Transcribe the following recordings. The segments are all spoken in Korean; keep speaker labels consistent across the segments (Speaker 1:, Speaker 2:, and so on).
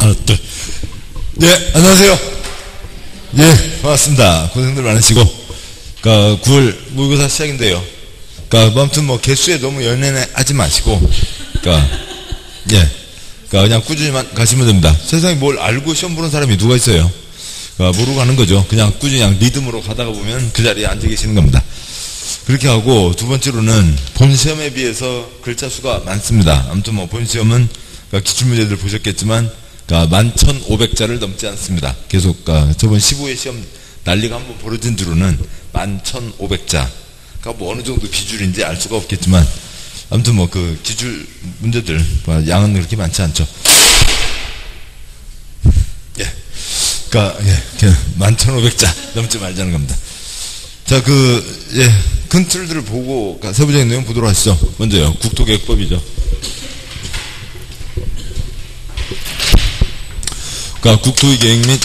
Speaker 1: 하나, 둘. 네, 안녕하세요. 예, 반갑습니다. 고생들 많으시고. 9월 모의고사 시작인데요. 아무튼 개수에 너무 연연하지 마시고, 그냥 꾸준히만 가시면 됩니다. 세상에 뭘 알고 시험 보는 사람이 누가 있어요? 모르고 가는 거죠. 그냥 꾸준히 그냥 리듬으로 가다가 보면 그 자리에 앉아 계시는 겁니다. 그렇게 하고, 두 번째로는 본 시험에 비해서 글자 수가 많습니다. 아무튼 본 시험은 기출문제들 보셨겠지만 11,500자를 넘지 않습니다. 계속 저번 15회 시험 난리가 한번 벌어진 뒤로는 11,500자. 어느 정도 비줄인지 알 수가 없겠지만 아무튼 그 기출 문제들 양은 그렇게 많지 않죠. 예, 11,500자 넘지 말자는 겁니다. 자, 큰 틀들을 보고 세부적인 내용 보도록 하시죠. 먼저요, 국토계획법이죠. 국토의 계획 및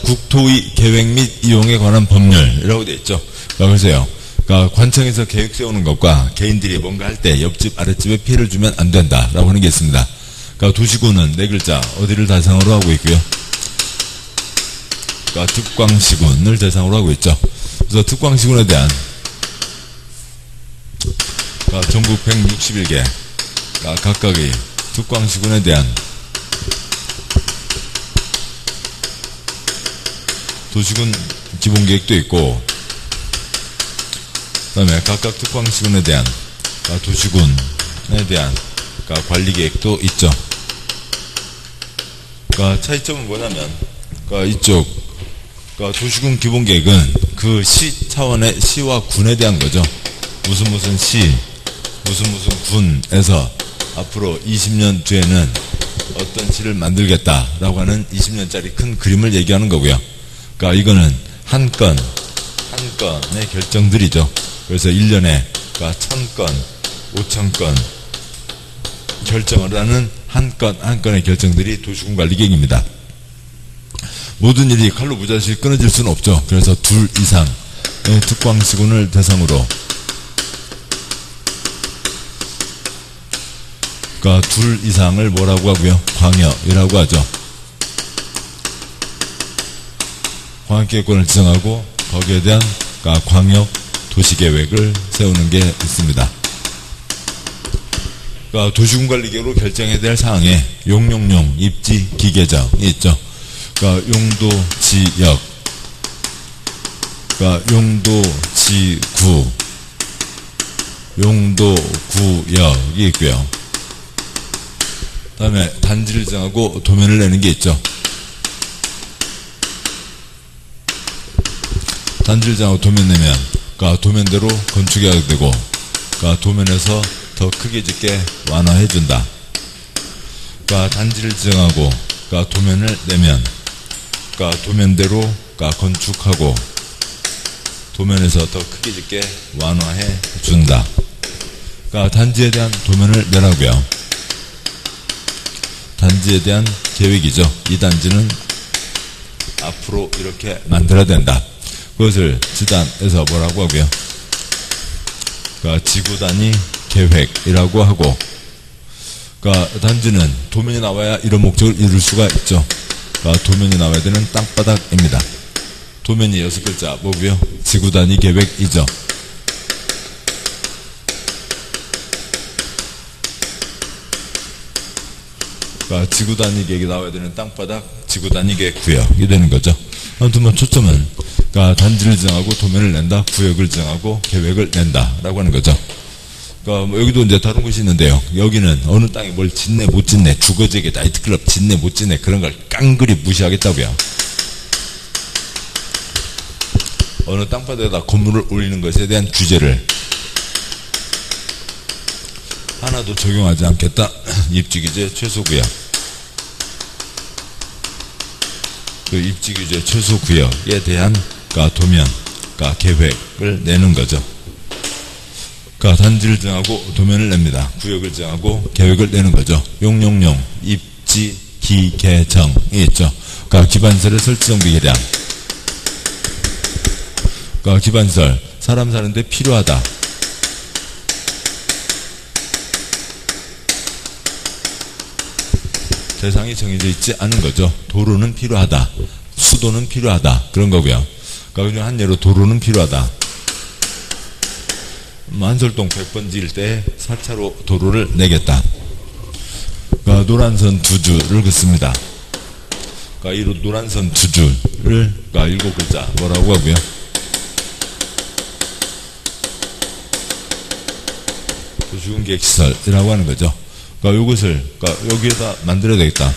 Speaker 1: 국토의 계획 및 이용에 관한 법률이라고 되어 있죠. 그래서요, 관청에서 계획 세우는 것과 개인들이 뭔가 할 때 옆집 아랫집에 피해를 주면 안 된다라고 하는 게 있습니다. 도시구는 네 글자 어디를 대상으로 하고 있고요. 특광시군을 대상으로 하고 있죠. 그래서 특광시군에 대한 전국 161개 각각의 특광시군에 대한 도시군 기본계획도 있고, 그 다음에 각각 특광시군에 대한 도시군에 대한 관리계획도 있죠. 차이점은 뭐냐면 이쪽 도시군 기본계획은 그 시 차원의 시와 군에 대한 거죠. 무슨 시, 무슨 군에서 앞으로 20년 뒤에는 어떤 시를 만들겠다라고 하는 20년짜리 큰 그림을 얘기하는 거고요. 이거는 한 건의 결정들이죠. 그래서 1년에 1,000건, 5,000건 결정을 하는 한 건의 결정들이 도시군 관리계획입니다. 모든 일이 칼로 무자식 끊어질 수는 없죠. 그래서 2 이상의 특광시군을 대상으로 2 이상을 뭐라고 하고요? 광역이라고 하죠. 광역계획권을 지정하고 거기에 대한 광역 도시계획을 세우는 게 있습니다. 도시군관리계획으로 결정해야 될 사항에 용용용 입지 기계정이 있죠. 용도 지역, 용도 지구, 용도 구역이 있고요. 그 다음에 단지를 정하고 도면을 내는 게 있죠. 단지를 정하고 도면 내면 도면대로 건축해야 되고 도면에서 더 크게 짓게 완화해 준다. 단지를 정하고 도면을 내면 도면대로 건축하고 도면에서 더 크게 짓게 완화해 준다. 단지에 대한 도면을 내라고요. 단지에 대한 계획이죠. 이 단지는 앞으로 이렇게 만들어야 된다. 그것을 지단에서 뭐라고 하고요? 지구단위 계획이라고 하고, 단지는 도면이 나와야 이런 목적을 이룰 수가 있죠. 도면이 나와야 되는 땅바닥입니다. 도면이 6글자 뭐고요? 지구단위 계획이죠. 지구단위 계획이 나와야 되는 땅바닥, 지구단위 계획 구역이 되는 거죠. 아무튼 초점은 단지를 정하고 도면을 낸다, 구역을 정하고 계획을 낸다 라고 하는 거죠. 여기도 이제 다른 곳이 있는데요. 여기는 어느 땅에 뭘 짓네 못 짓네, 주거지역에 나이트클럽 짓네 못 짓네, 그런 걸 깡그리 무시하겠다고요. 어느 땅바닥에다 건물을 올리는 것에 대한 규제를 하나도 적용하지 않겠다. 입지규제 최소구역. 그 입지규제 최소구역에 대한 도면, 계획을 내는 거죠. 그러니까 단지를 정하고 도면을 냅니다. 구역을 정하고 계획을 내는 거죠. 용용용, 입지, 기, 개, 정이 있죠. 그러니까 기반설의 설치, 정비, 계량. 그러니까 기반설, 사람 사는데 필요하다. 대상이 정해져 있지 않은 거죠. 도로는 필요하다. 수도는 필요하다. 그런 거고요. 그러니까 한 예로 도로는 필요하다. 한솔동 100번지일 때 4차로 도로를 내겠다. 그러니까 노란선 두 줄을 긋습니다. 그러니까 이 노란선 두 줄을 그러니까 7글자 뭐라고 하고요? 도시군계획시설이라고 하는 거죠. 그러니까 이것을 그러니까 여기에다 만들어야 되겠다.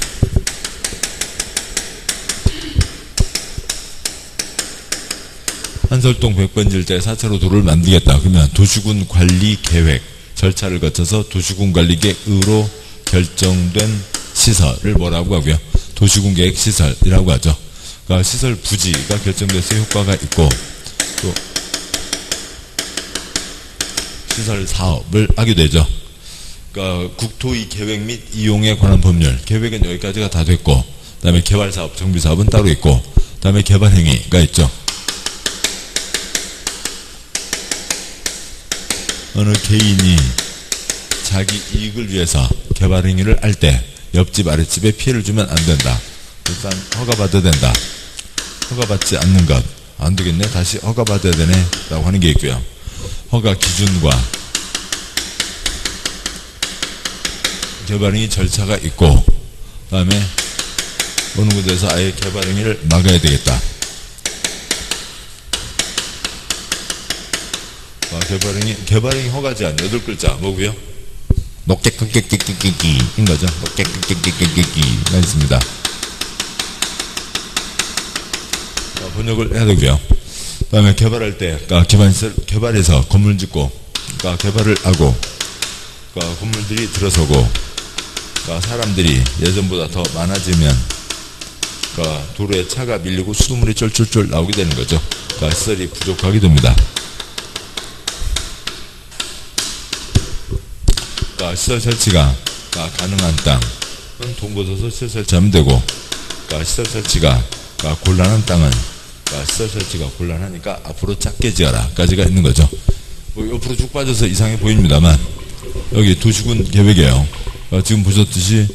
Speaker 1: 한솔동 100번지일 때 4차로 도로를 만들겠다. 그러면 도시군 관리 계획 절차를 거쳐서 도시군 관리계획으로 결정된 시설을 뭐라고 하고요? 도시군 계획 시설이라고 하죠. 그러니까 시설 부지가 결정돼서 효과가 있고 또 시설 사업을 하게 되죠. 그러니까 국토의 계획 및 이용에 관한 법률 계획은 여기까지가 다 됐고 그 다음에 개발사업, 정비사업은 따로 있고 그 다음에 개발행위가 있죠. 어느 개인이 자기 이익을 위해서 개발행위를 할 때 옆집 아랫집에 피해를 주면 안 된다. 일단 허가받아야 된다. 허가받지 않는 것 안 되겠네. 다시 허가받아야 되네 라고 하는 게 있고요. 허가 기준과 개발행위 절차가 있고 그 다음에 어느 곳에서 아예 개발행위를 막아야 되겠다. 개발행위 허가제한 8글자 뭐고요? 녹개끼끼끼끼끼끼인 거죠. 녹개끼끼끼끼끼가 있습니다. 번역을 해야 되고요. 그 다음에 개발할 때 그러니까 개발해서 건물 짓고 그러니까 개발을 하고 그러니까 건물들이 들어서고 그러니까 사람들이 예전보다 더 많아지면 그러니까 도로에 차가 밀리고 수돗물이 쫄쫄쫄 나오게 되는 거죠. 그러니까 시설이 부족하게 됩니다. 그러니까 시설 설치가 가능한 땅은 동부서서 시설 설치하면 되고 그러니까 시설 설치가 곤란한 땅은 그러니까 시설 설치가 곤란하니까 앞으로 작게 지어라 까지가 있는 거죠. 뭐 옆으로 쭉 빠져서 이상해 보입니다만 여기 도시군 계획이에요. 지금 보셨듯이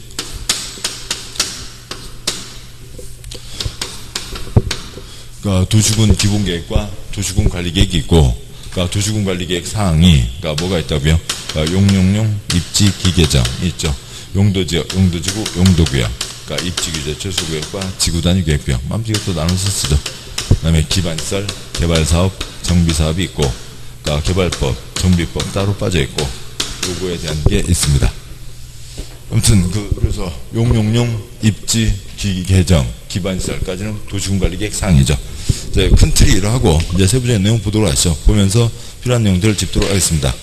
Speaker 1: 그러니까 도시군 기본계획과 도시군 관리계획이 있고 그러니까 도시군 관리계획 사항이 그러니까 뭐가 있다고요? 그러니까 용용용, 입지, 기계정이 있죠. 용도지역, 용도지구, 용도구역. 그러니까 입지규제, 철수구역과 지구단위 계획구역. 이것도 나눠서 쓰죠. 그 다음에 기반시설, 개발사업, 정비사업이 있고 그러니까 개발법, 정비법 따로 빠져있고 요거에 대한 게 있습니다. 아무튼 그래서 용용용, 입지, 기계정, 기반시설까지는 도시군관리계획 사항이죠. 이제 큰 틀이 이러하고 이제 세부적인 내용 보도록 하시죠. 보면서 필요한 내용들을 짚도록 하겠습니다.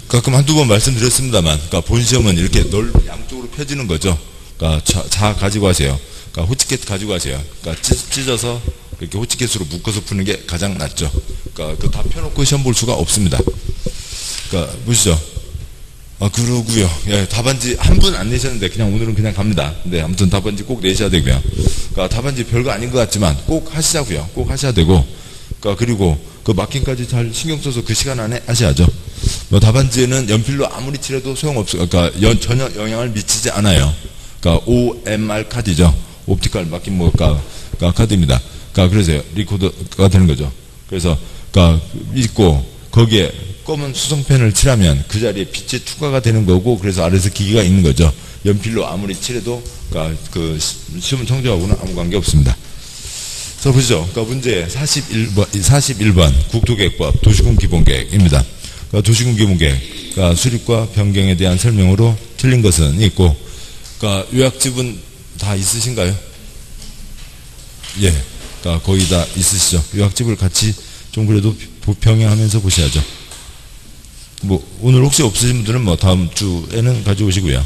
Speaker 1: 가끔 한두 번 말씀드렸습니다만, 그러니까 본시험은 이렇게 양쪽으로 펴지는 거죠. 그러니까 자 가지고 하세요. 그러니까 호치켓 가지고 하세요. 그러니까 찢어서 이렇게 호치켓으로 묶어서 푸는 게 가장 낫죠. 그러니까 다 펴놓고 시험 볼 수가 없습니다. 그러니까 보시죠. 그러고요. 예, 답안지 한 분 안 내셨는데 그냥 오늘은 그냥 갑니다. 근데 아무튼 답안지 꼭 내셔야 되고요. 그러니까 답안지 별거 아닌 것 같지만 꼭 하시자고요. 꼭 하셔야 되고, 그러니까 그리고 그 마킹까지 잘 신경 써서 그 시간 안에 하셔야죠. 뭐 답안지에는 연필로 아무리 칠해도 소용없어요. 그러니까 전혀 영향을 미치지 않아요. 그러니까 OMR 카드죠. 옵티컬 마킹 카드입니다. 그러니까 그래서 리코더가 되는 거죠. 그래서 그러니까 있고 거기에 검은 수성펜을 칠하면 그 자리에 빛이 투과가 되는 거고 그래서 아래서 기계가 있는 거죠. 연필로 아무리 칠해도 그러니까 그 시험 청정하고는 아무 관계 없습니다. 자 보시죠. 그러니까 문제 41번 국토계획법 도시군 기본계획입니다. 그러니까 도시군 기본계획 그러니까 수립과 변경에 대한 설명으로 틀린 것은 있고 그러니까 요약집은 다 있으신가요? 예, 그러니까 거의 다 있으시죠. 요약집을 같이 좀 그래도 병행하면서 보셔야죠. 뭐 오늘 혹시 없으신 분들은 뭐 다음 주에는 가져오시고요.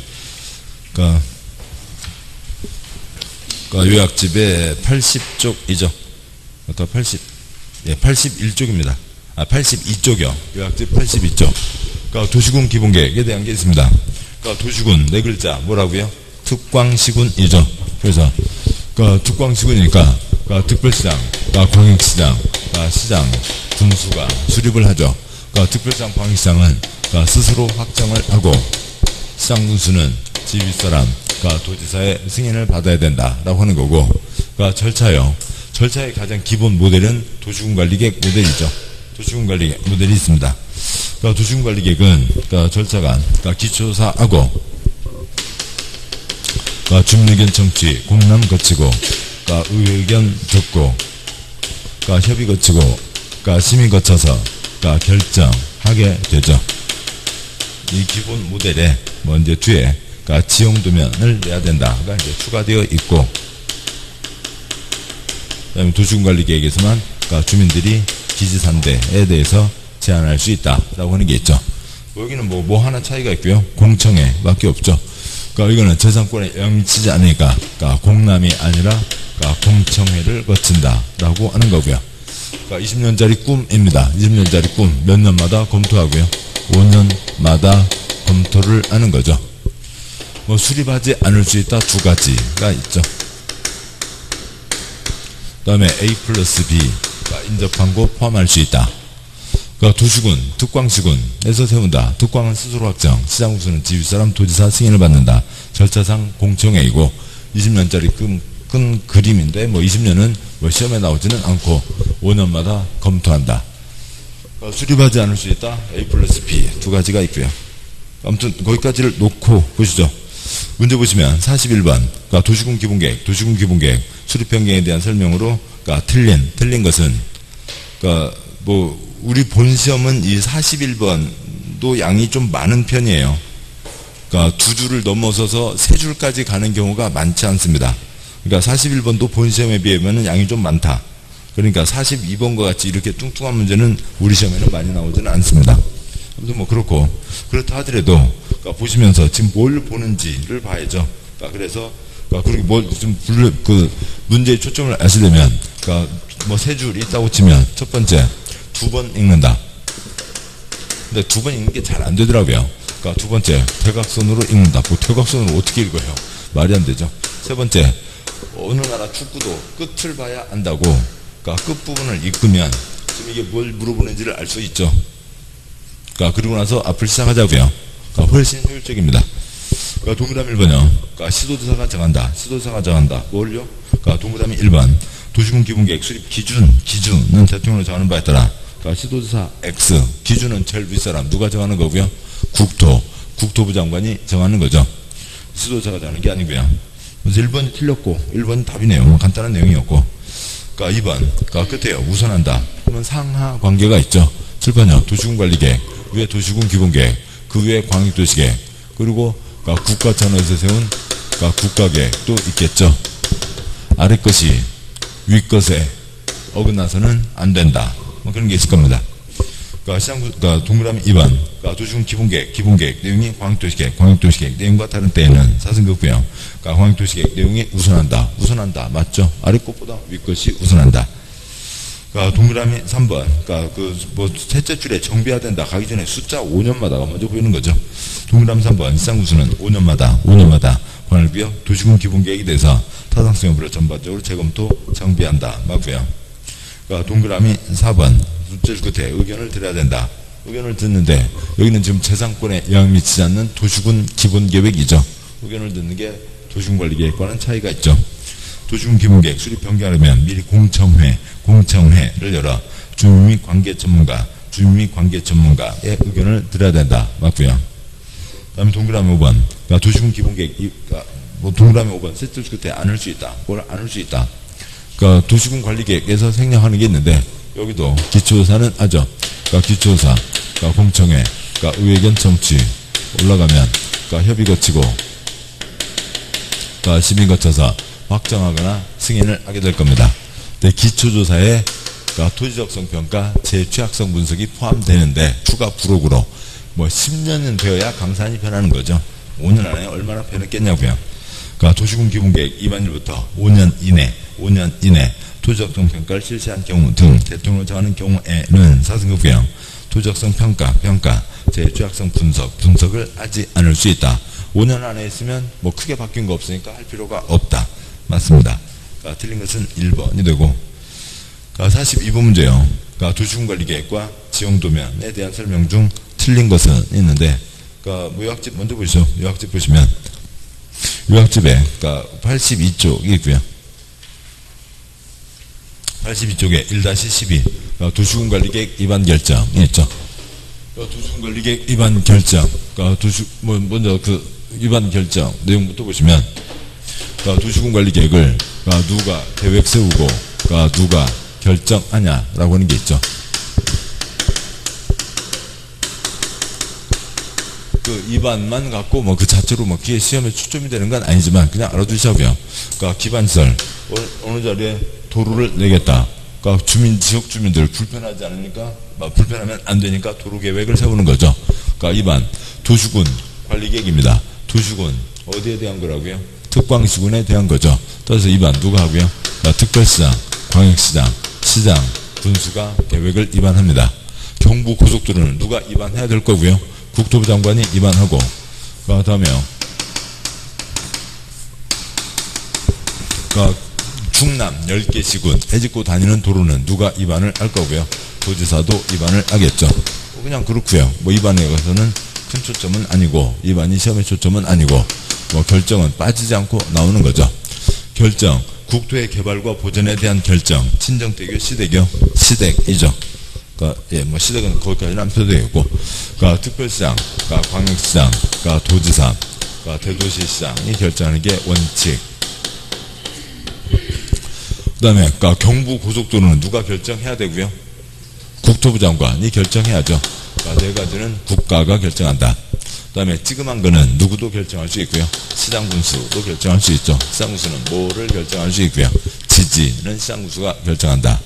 Speaker 1: 그러니까 요약집의 80쪽이죠. 아까 80 예, 81쪽입니다. 82쪽이요. 요약집 82쪽. 그러니까 도시군 기본계획에 대한 게 있습니다. 그러니까 도시군 네 글자 뭐라고요? 특광시군이죠. 그래서 그러니까 특광시군이니까 그러니까 특별시장, 그러니까 광역시장, 그러니까 시장, 군수가 수립을 하죠. 그러니까 특별시장, 광역시장은 그러니까 스스로 확정을 하고 시장 군수는 지휘사람, 그러니까 도지사의 승인을 받아야 된다라고 하는 거고, 그러니까 절차요. 절차의 가장 기본 모델은 도시군관리계획 모델이죠. 도시군관리계획 모델이 있습니다. 그러니까 도시군관리계획은 그러니까 절차가 그러니까 기초조사하고 그러니까 주민의견 청취, 공람 거치고, 그러니까 의견 듣고, 그러니까 협의 거치고, 그러니까 심의 거쳐서, 그러니까 결정하게 되죠. 이 기본 모델에 뭐 이제 뒤에 그러니까 지형도면을 내야 된다가 이제 추가되어 있고, 그다음에 도시군관리계획에서만 그러니까 주민들이 기지산대에 대해서 제한할 수 있다라고 하는 게 있죠. 여기는 뭐 하나 차이가 있고요. 공청회밖에 없죠. 그러니까 이거는 재산권에 영향을 미치지 않으니까 그러니까 공람이 아니라 그러니까 공청회를 거친다라고 하는 거고요. 그러니까 20년짜리 꿈입니다. 20년짜리 꿈 몇 년마다 검토하고요. 5년마다 검토를 하는 거죠. 뭐 수립하지 않을 수 있다 두 가지가 있죠. 그 다음에 A+B가 인접한 곳 포함할 수 있다. 그러니까 도시군, 특광시군에서 세운다. 특광은 스스로 확정, 시장군수는 지휘사람, 도지사 승인을 받는다. 절차상 공청회이고 20년짜리 큰 그림인데 뭐 20년은 뭐 시험에 나오지는 않고 5년마다 검토한다. 그러니까 수립하지 않을 수 있다. A+B 두 가지가 있고요. 아무튼 거기까지를 놓고 보시죠. 문제 보시면 41번 그러니까 도시군 기본계획 수립 변경에 대한 설명으로 그러니까 틀린 것은 그러니까 뭐 우리 본 시험은 이 41번도 양이 좀 많은 편이에요. 그러니까 두 줄을 넘어서서 세 줄까지 가는 경우가 많지 않습니다. 그러니까 41번도 본 시험에 비하면 양이 좀 많다. 그러니까 42번과 같이 이렇게 뚱뚱한 문제는 우리 시험에는 많이 나오지는 않습니다. 아무튼 뭐 그렇고 그렇다 하더라도 그러니까 보시면서 지금 뭘 보는지를 봐야죠. 그러니까 그래서 그러니까 그렇게 좀 그 문제의 초점을 아시려면 그러니까 뭐 세 줄 있다고 치면 첫 번째 2번 읽는다. 근데 2번 읽는 게 잘 안 되더라고요. 그러니까 두 번째 대각선으로 읽는다. 뭐 대각선으로 어떻게 읽어요? 말이 안 되죠. 세 번째 어느 나라 축구도 끝을 봐야 안다고. 그러니까 끝부분을 읽으면 지금 이게 뭘 물어보는지를 알 수 있죠. 그러니까 그리고 나서 앞을 시작하자고요. 그러니까 훨씬 효율적입니다. 그러니까 동그라미 1번요. 그러니까 시도지사가 정한다. 시도지사가 정한다. 뭘요? 그러니까 동그라미 1번 도시군 기본계획 수립 기준은 대통령으로 정하는 바에 따라 그러니까 시도지사 X 기준은 제일 윗사람 누가 정하는 거고요? 국토부 장관이 정하는 거죠. 시도지사가 정하는 게 아니고요. 그래서 1번이 틀렸고 1번이 답이네요. 뭐 간단한 내용이었고. 그러니까 2번 그러니까 끝에요. 우선한다. 그러면 상하 관계가 있죠. 7번이요. 도시군관리계획 위에 도시군 기본계획 그 위에 광역도시계획 그리고 그러니까 국가 차원에서 세운 그러니까 국가계획도 있겠죠. 아래 것이 위 것에 어긋나서는 안 된다. 뭐 그런 게 있을 겁니다. 그러니까 동그라미 2번 그러니까 도시군 기본계획 내용이 광역도시계획 내용과 다른 때에는 사승급고요. 그러니까 광역도시계획 내용이 우선한다 맞죠? 아래 것보다 위 것이 우선한다. 그러니까 동그라미 3번 그러니까 뭐 셋째 줄에 정비해야 된다 가기 전에 숫자 5년마다가 먼저 보이는 거죠. 동그라미 3번 시장군수는 5년마다 관할구역 도시군 기본계획에 대해서 타당성 여부를 전반적으로 재검토 정비한다 맞고요. 그러니까 동그라미 4번 숫자 끝에 의견을 드려야 된다. 의견을 듣는데 여기는 지금 재산권에 영향 미치지 않는 도시군 기본계획이죠. 의견을 듣는 게 도시군관리계획과는 차이가 있죠. 도시군 기본계획 수립 변경하려면 미리 공청회를 열어 주민 및 관계 전문가의 의견을 들어야 된다. 맞고요. 다음에 동그라미 5번. 그러니까 도시군 기본계획, 뭐 동그라미 5번. 셋째 끝에 안 할 수 있다. 뭘 안 할 수 있다. 그러니까 도시군 관리계획에서 생략하는 게 있는데 여기도 기초조사는 하죠. 그러니까 기초조사, 그러니까 공청회, 그러니까 의견 청취 올라가면 그러니까 협의 거치고 그러니까 심의 거쳐서 확정하거나 승인을 하게 될 겁니다. 근데 기초조사에 그러니까 토지적성 평가, 재취약성 분석이 포함되는데 추가 부록으로 뭐 10년은 되어야 강산이 변하는 거죠. 5년 안에 얼마나 변했겠냐고요. 그러니까 도시군 기본계획 입안일부터 5년 이내 도적성 평가를 실시한 경우 등 대통령을 정하는 경우에는 사승급부형 도적성 평가, 제취약성 분석을 하지 않을 수 있다. 5년 안에 했으면 뭐 크게 바뀐 거 없으니까 할 필요가 없다. 맞습니다. 그러니까 틀린 것은 1번이 되고, 42번 문제요. 그러니까 도시군관리계획과 지형도면에 대한 설명 중 틀린 것은 있는데, 그러니까 요약집 먼저 보시죠. 요약집 보시면 요약집에 그러니까 82쪽이 있고요. 82쪽에 1-12 그러니까 도시군관리계획 위반 결정이 있죠. 그러니까 도시군관리계획 위반 결정, 그러니까 먼저 그 위반 결정 내용부터 보시면, 그러니까 도시군관리계획을 그러니까 누가 계획 세우고 그러니까 누가 결정하냐라고 하는 게 있죠. 그 위반만 갖고 뭐 그 자체로 뭐 기회 시험에 초점이 되는 건 아니지만 그냥 알아두시고요. 그러니까 기반시설 어느 자리에 도로를 내겠다. 그러니까 지역 주민들 불편하지 않으니까, 불편하면 안 되니까 도로 계획을 세우는 거죠. 그러니까 위반 도시군 관리계획입니다. 도시군 어디에 대한 거라고요? 특광시군에 대한 거죠. 따라서 위반 누가 하고요? 그러니까 특별시장, 광역시장, 시장, 군수가 계획을 위반합니다. 경부고속도로는 누가 위반해야 될 거고요? 국토부 장관이 위반하고, 그 다음에요. 충남 10개 시군 해집고 다니는 도로는 누가 위반을 할 거고요? 도지사도 위반을 하겠죠. 그냥 그렇고요. 뭐 위반에 가서는 큰 초점은 아니고, 위반이 시험의 초점은 아니고, 뭐 결정은 빠지지 않고 나오는 거죠. 결정, 국토의 개발과 보전에 대한 결정, 친정대교, 시댁이죠. 그러니까 뭐 시댁은 거기까지는 안 펴도 되겠고, 그러니까 특별시장, 그러니까 광역시장, 그러니까 도지사, 그러니까 대도시시장이 결정하는 게 원칙. 그다음에 그러니까 경부고속도로는 누가 결정해야 되고요? 국토부 장관이 결정해야죠. 그러니까 네 가지는 국가가 결정한다. 그다음에 찌그만 거는 누구도 결정할 수 있고요. 시장군수도 결정할 수 있죠. 시장군수는 뭐를 결정할 수 있고요. 지지는 시장군수가 결정한다.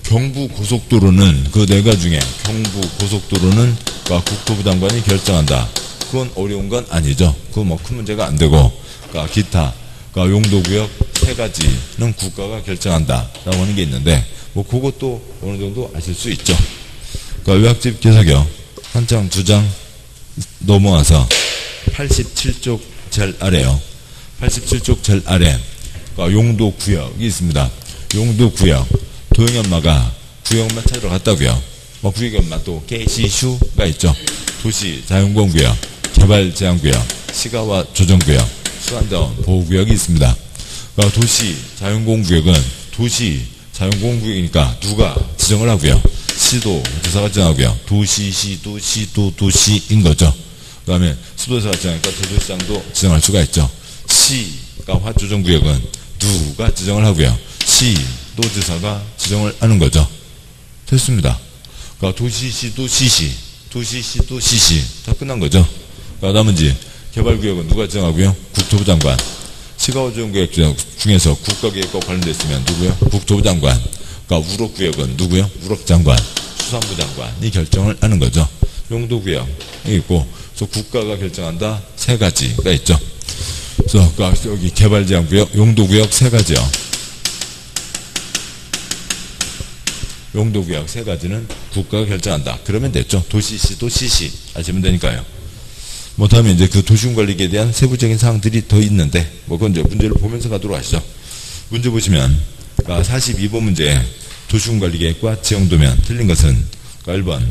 Speaker 1: 경부고속도로는 그 네 가지 중에 경부고속도로는 국토부 장관이 결정한다. 그건 어려운 건 아니죠. 그건 뭐 큰 문제가 안 되고, 그러니까 기타, 그러니까 용도구역 세 가지는 국가가 결정한다 라고 하는 게 있는데, 뭐 그것도 어느 정도 아실 수 있죠. 그러니까 요약집 개사격 한 장, 두 장 넘어와서 87쪽 제일 아래요. 87쪽 제일 아래, 그러니까 용도구역이 있습니다. 용도구역, 도영연마가 구역만 찾으러 갔다고요. 뭐 구역연마 또 게시슈가 있죠. 도시 자연공원구역, 개발제한구역, 시가와 조정구역, 수산자원 보호구역이 있습니다. 그러니까 도시 자연공원구역은 도시 자연공원구역이니까 누가 지정을 하고요. 시도 지사가 지정하고요. 도시시도 시도 도시인 거죠. 그 다음에 수도지사가 지정하니까 대도시장도 지정할 수가 있죠. 시가 화조정구역은 누가 지정을 하고요. 시도지사가 지정을 하는 거죠. 됐습니다. 그러니까 도시시도 시시, 도시시도 시시 다 끝난 거죠. 그러니까 나머지 개발구역은 누가 지정하고요? 국토부 장관. 시가조정구역 중에서 국가계획과 관련돼 있으면 누구요? 국토부 장관. 그러니까 우럭구역은 누구요? 우럭장관, 수산부 장관이 결정을 하는 거죠. 용도구역이 있고, 그래서 국가가 결정한다 세 가지가 있죠. 그래서 그러니까 여기 개발제한구역, 용도구역 세 가지요. 용도구역 세 가지는 국가가 결정한다. 그러면 됐죠. 도시시도 시시 아시면 되니까요. 뭐 다음에 이제 그 도시군관리계에 대한 세부적인 사항들이 더 있는데, 뭐 그건 이제 문제를 보면서 가도록 하시죠. 문제 보시면 42번 문제 도시군관리계획과 지형도면 틀린 것은 1번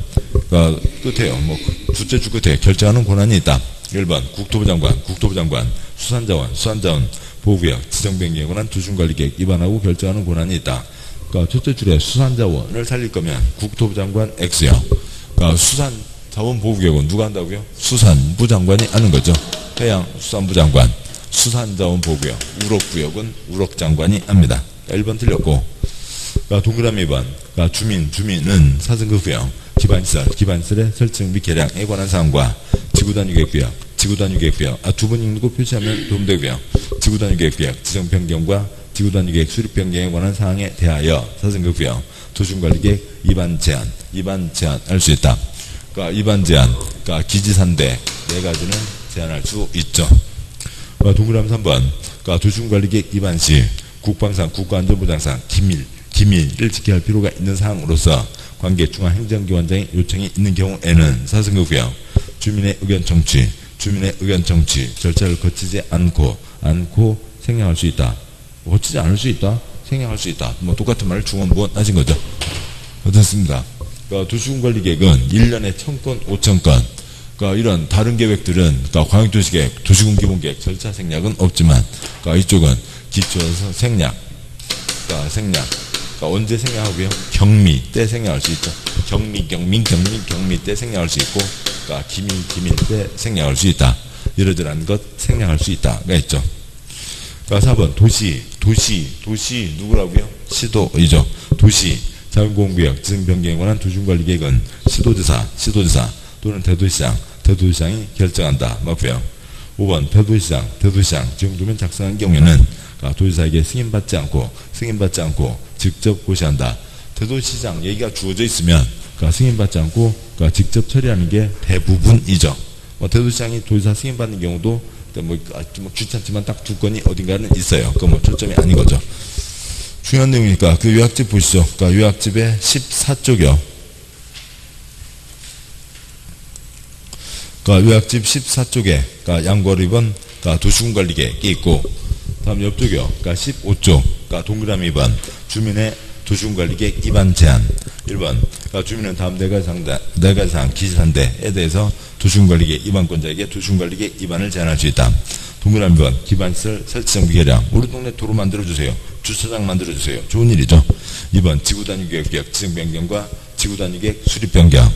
Speaker 1: 끝에요. 뭐 둘째 줄 끝에 결정하는 권한이 있다. 1번 국토부 장관 수산자원 보호구역 지정변경에 관한 도시군관리계획 위반하고 결정하는 권한이 있다. 그러니까 첫째 줄에 수산자원을 살릴 거면 국토부 장관 X요. 그러니까 수산자원보호구역은 누가 한다고요? 수산부 장관이 하는 거죠. 해양수산부 장관. 수산자원보호구역, 우럭구역은 우럭장관이 합니다. 1번 틀렸고, 동그라미 2번, 주민은 사승급구역, 기반시설의 설정 및 개량에 관한 사항과 지구단위계획구역, 두 번 읽고 표시하면 도움되고요. 지구단위계획구역, 지정변경과 지구단위계획 수립변경에 관한 사항에 대하여 사승급구역, 도시군관리계획 위반 제한 할 수 있다. 위반 제한, 기지산대 네 가지는 제한할 수 있죠. 동그라미 3번, 도시군관리계획 위반 시 국방상, 국가안전보장상 기밀을 지켜야 할 필요가 있는 사항으로서 관계 중앙행정기관장의 요청이 있는 경우에는 사승구고요. 주민의 의견 청취 절차를 거치지 않고 생략할 수 있다. 거치지 않을 수 있다. 생략할 수 있다. 뭐 똑같은 말을 중원부원 하신 거죠. 어떻습니까? 그러니까 도시군관리계획은 1년에 1000건, 5000건. 그러니까 이런 다른 계획들은, 그러니까 광역도시계획, 도시군기본계획 절차 생략은 없지만, 그러니까 이쪽은 기초에서 생략. 그러니까 언제 생략하고요? 경미 때 생략할 수 있죠. 경미 때 생략할 수 있고, 그러니까 기밀 때 생략할 수 있다. 이러저러한 것 생략할 수 있다가 있죠. 그러니까 4번 도시 누구라고요? 시도이죠. 도시 자연공구역 지정 변경에 관한 도시군관리계획은 시도지사 또는 대도시장이 결정한다. 맞고요. 5번 대도시장 지정도면 작성한 경우에는 도지사에게 승인받지 않고 직접 고시한다. 대도시장 얘기가 주어져 있으면 승인받지 않고 직접 처리하는 게 대부분이죠. 대도시장이 도지사 승인받는 경우도 좀 귀찮지만 딱 2건이 어딘가는 있어요. 그건 뭐 초점이 아닌 거죠. 중요한 내용이니까 그 요약집 보시죠. 요약집의 14쪽이요. 요약집 14쪽에 양보를 입은 도시군관리계획이 있고, 다음 옆쪽이요. 15쪽 동그라미 2번 주민의 도시군관리계획 위반 제한. 1번 주민은 다음 네 가지 사항 기재한데에 대해서 도시군관리계획 위반권자에게 도시군관리계획 위반을 제한할 수 있다. 동그라미 2번 기반시설 설치 정비 개량. 우리 동네 도로 만들어주세요. 주차장 만들어주세요. 좋은 일이죠. 2번 지구단위계획 지정 변경과 지구단위계획 수립 변경.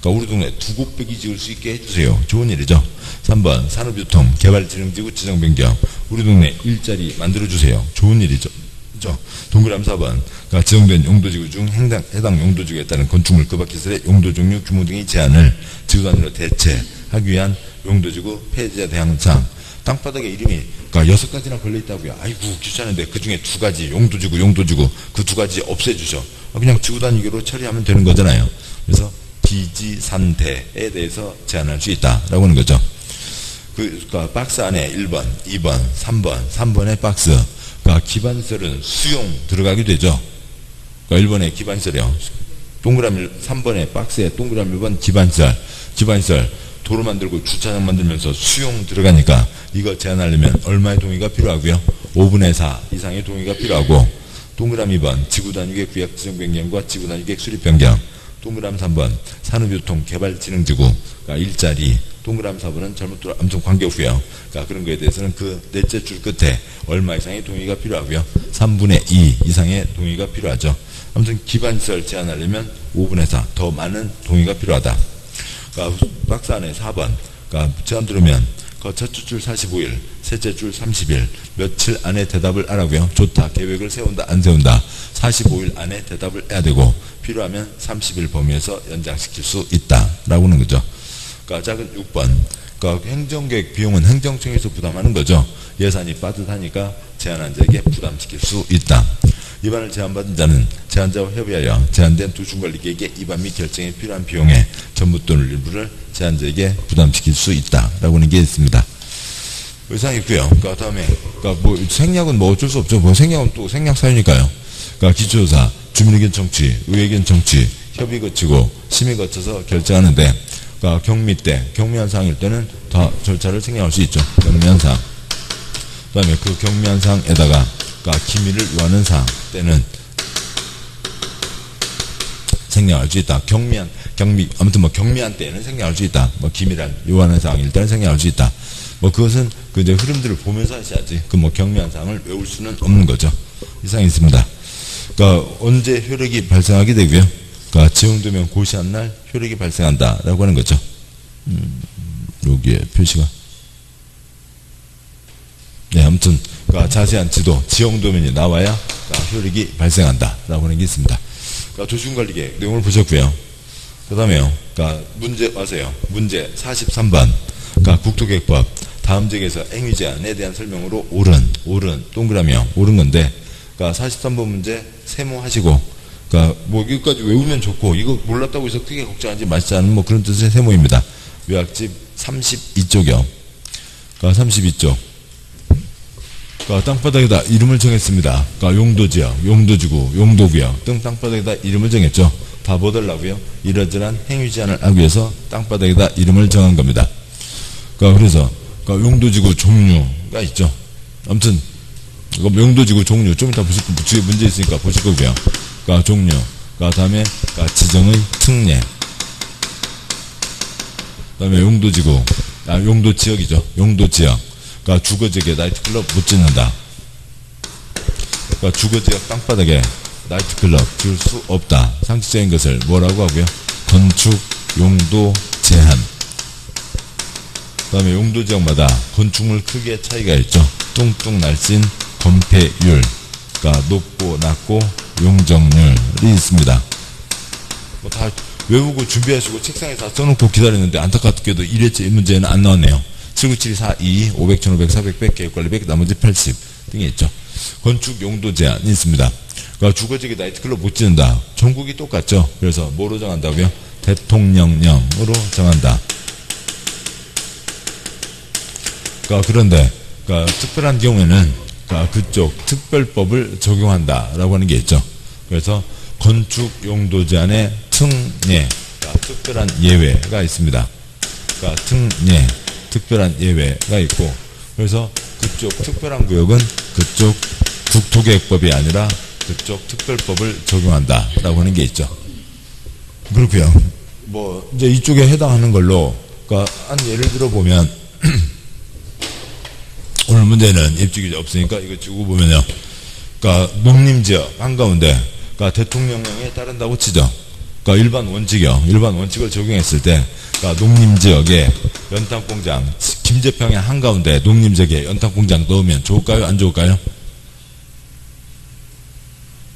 Speaker 1: 우리 동네 2곱배기 지을 수 있게 해주세요. 좋은 일이죠. 3번 산업유통 개발지능지구 지정 변경. 우리 동네 일자리 만들어주세요. 좋은 일이죠. 동그라미 4번 지정된 용도지구 중 해당 용도지구에 따른 건축물 그 밖 시설의 용도 종류 규모 등의 제한을 지구단위로 대체하기 위한 용도지구 폐지에 대한 사항. 땅바닥에 이름이 6가지나 걸려있다고요. 아이고 귀찮은데 그 중에 2가지 용도지구 그 2가지 없애주죠. 그냥 지구단위로 처리하면 되는 거잖아요. 그래서 기지산대에 대해서 제한할 수 있다라고 하는 거죠. 박스 안에 1번, 2번, 3번의 박스. 기반시설은 수용 들어가게 되죠. 1번에 기반시설이요. 동그라미 3번에 박스에 동그라미 1번 기반시설 도로 만들고 주차장 만들면서 수용 들어가니까 이거 제한하려면 얼마의 동의가 필요하고요? 5분의 4 이상의 동의가 필요하고, 동그라미 2번 지구단위계획 구역 지정 변경과 지구단위계획 수립 변경. 동그라미 3번 산업유통 개발지능지구 일자리. 동그라미 4번은 잘못 들어 아무튼 관계없고요. 그런 거에 대해서는 그 넷째 줄 끝에 얼마 이상의 동의가 필요하고요. 3분의 2 이상의 동의가 필요하죠. 아무튼 기반시설 제한하려면 5분의 4 더 많은 동의가 필요하다. 박스 안에 4번 제한 들으면 첫째 줄 45일, 셋째 줄 30일, 며칠 안에 대답을 하라고요. 좋다. 계획을 세운다, 안 세운다. 45일 안에 대답을 해야 되고, 필요하면 30일 범위에서 연장시킬 수 있다라고 하는 거죠. 작은 6번 행정계획 비용은 행정청에서 부담하는 거죠. 예산이 빠듯하니까 제한한 자에게 부담시킬 수 있다. 위반을 제한받은 자는 제한자와 협의하여 제한된 도시군관리계획의 위반 및 결정에 필요한 비용의 전부 또는 일부를 제한자에게 부담시킬 수 있다라고 하는 게 있습니다. 의상이 있고요. 다음에 생략은 어쩔 수 없죠. 생략은 또 생략 사유니까요. 기초조사, 주민의견 청취, 의회견 청취, 협의 거치고 심의 거쳐서 결정하는데, 경미한 사항일 때는 다 절차를 생략할 수 있죠. 경미한 사항. 그 다음에 그 경미한 사항에다가 기밀을 요하는 사항 때는 생략할 수 있다. 경미한 때는 생략할 수 있다. 기밀을 요하는 사항일 때는 생략할 수 있다. 그것은 이제 흐름들을 보면서 하셔야지. 경미한 사항을 외울 수는 없는 거죠. 이상이 있습니다. 언제 효력이 발생하게 되고요. 지정되면 고시한 날 효력이 발생한다라고 하는 거죠. 여기에 표시가. 네, 아무튼 자세한 지도, 지형도면이 나와야 효력이 발생한다라고 하는 게 있습니다. 도시군관리계획 내용을 보셨고요. 그 다음에요. 문제 와서요. 문제 43번. 국토계획법 다음 지역에서 행위 제한에 대한 설명으로 옳은 동그라미요. 옳은 건데 43번 문제 세모하시고 여기까지 외우면 좋고, 이거 몰랐다고 해서 크게 걱정하지 마시지 않은 그런 뜻의 세모입니다. 요약집 32쪽이요. 32쪽. 땅바닥에다 이름을 정했습니다. 용도지역, 용도지구, 용도구역 등 땅바닥에다 이름을 정했죠. 바보 되려고요. 이러저러한 행위 제한을 하기 위해서 땅바닥에다 이름을 정한 겁니다. 그래서 용도지구 종류가 있죠. 아무튼 용도지구 종류 좀 이따 보실 뒤에 문제 있으니까 보실 거고요. 종류, 다음에 지정의 특례, 다음에 용도지구, 용도지역이죠. 용도지역, 주거지역에 나이트클럽 못 짓는다. 주거지역 땅바닥에 나이트클럽 지을 수 없다. 상식적인 것을 뭐라고 하고요? 건축 용도 제한. 그 다음에 용도지역마다 건축물 크기의 차이가 있죠. 뚱뚱 날씬, 건폐율, 높고 낮고 용적률이 있습니다. 다 외우고 준비하시고 책상에 다 써놓고 기다리는데 안타깝게도 1회째 문제는 안 나왔네요. 797, 42, 500, 1500, 400, 100, 계획관리 100, 나머지 80 등이 있죠. 건축 용도 제한이 있습니다. 주거지역에 나이트클럽 못 짓는다. 전국이 똑같죠. 그래서 뭐로 정한다고요? 대통령령으로 정한다. 그런데 특별한 경우에는 그쪽 특별법을 적용한다라고 하는 게 있죠. 그래서 건축 용도 제한의 특례, 특별한 예외가 있습니다. 특례, 특별한 예외가 있고, 그래서 그쪽 특별한 구역은 그쪽 국토계획법이 아니라 그쪽 특별법을 적용한다라고 하는 게 있죠. 그렇고요. 이제 이쪽에 해당하는 걸로, 한 예를 들어 보면 오늘 문제는 입주기 없으니까 이거 주고 보면요. 농림지역 한가운데 대통령령에 따른다고 치죠. 일반 원칙이요. 일반 원칙을 적용했을 때 농림지역에 연탄공장, 김제평의 한가운데 농림지역에 연탄공장 넣으면 좋을까요? 안 좋을까요?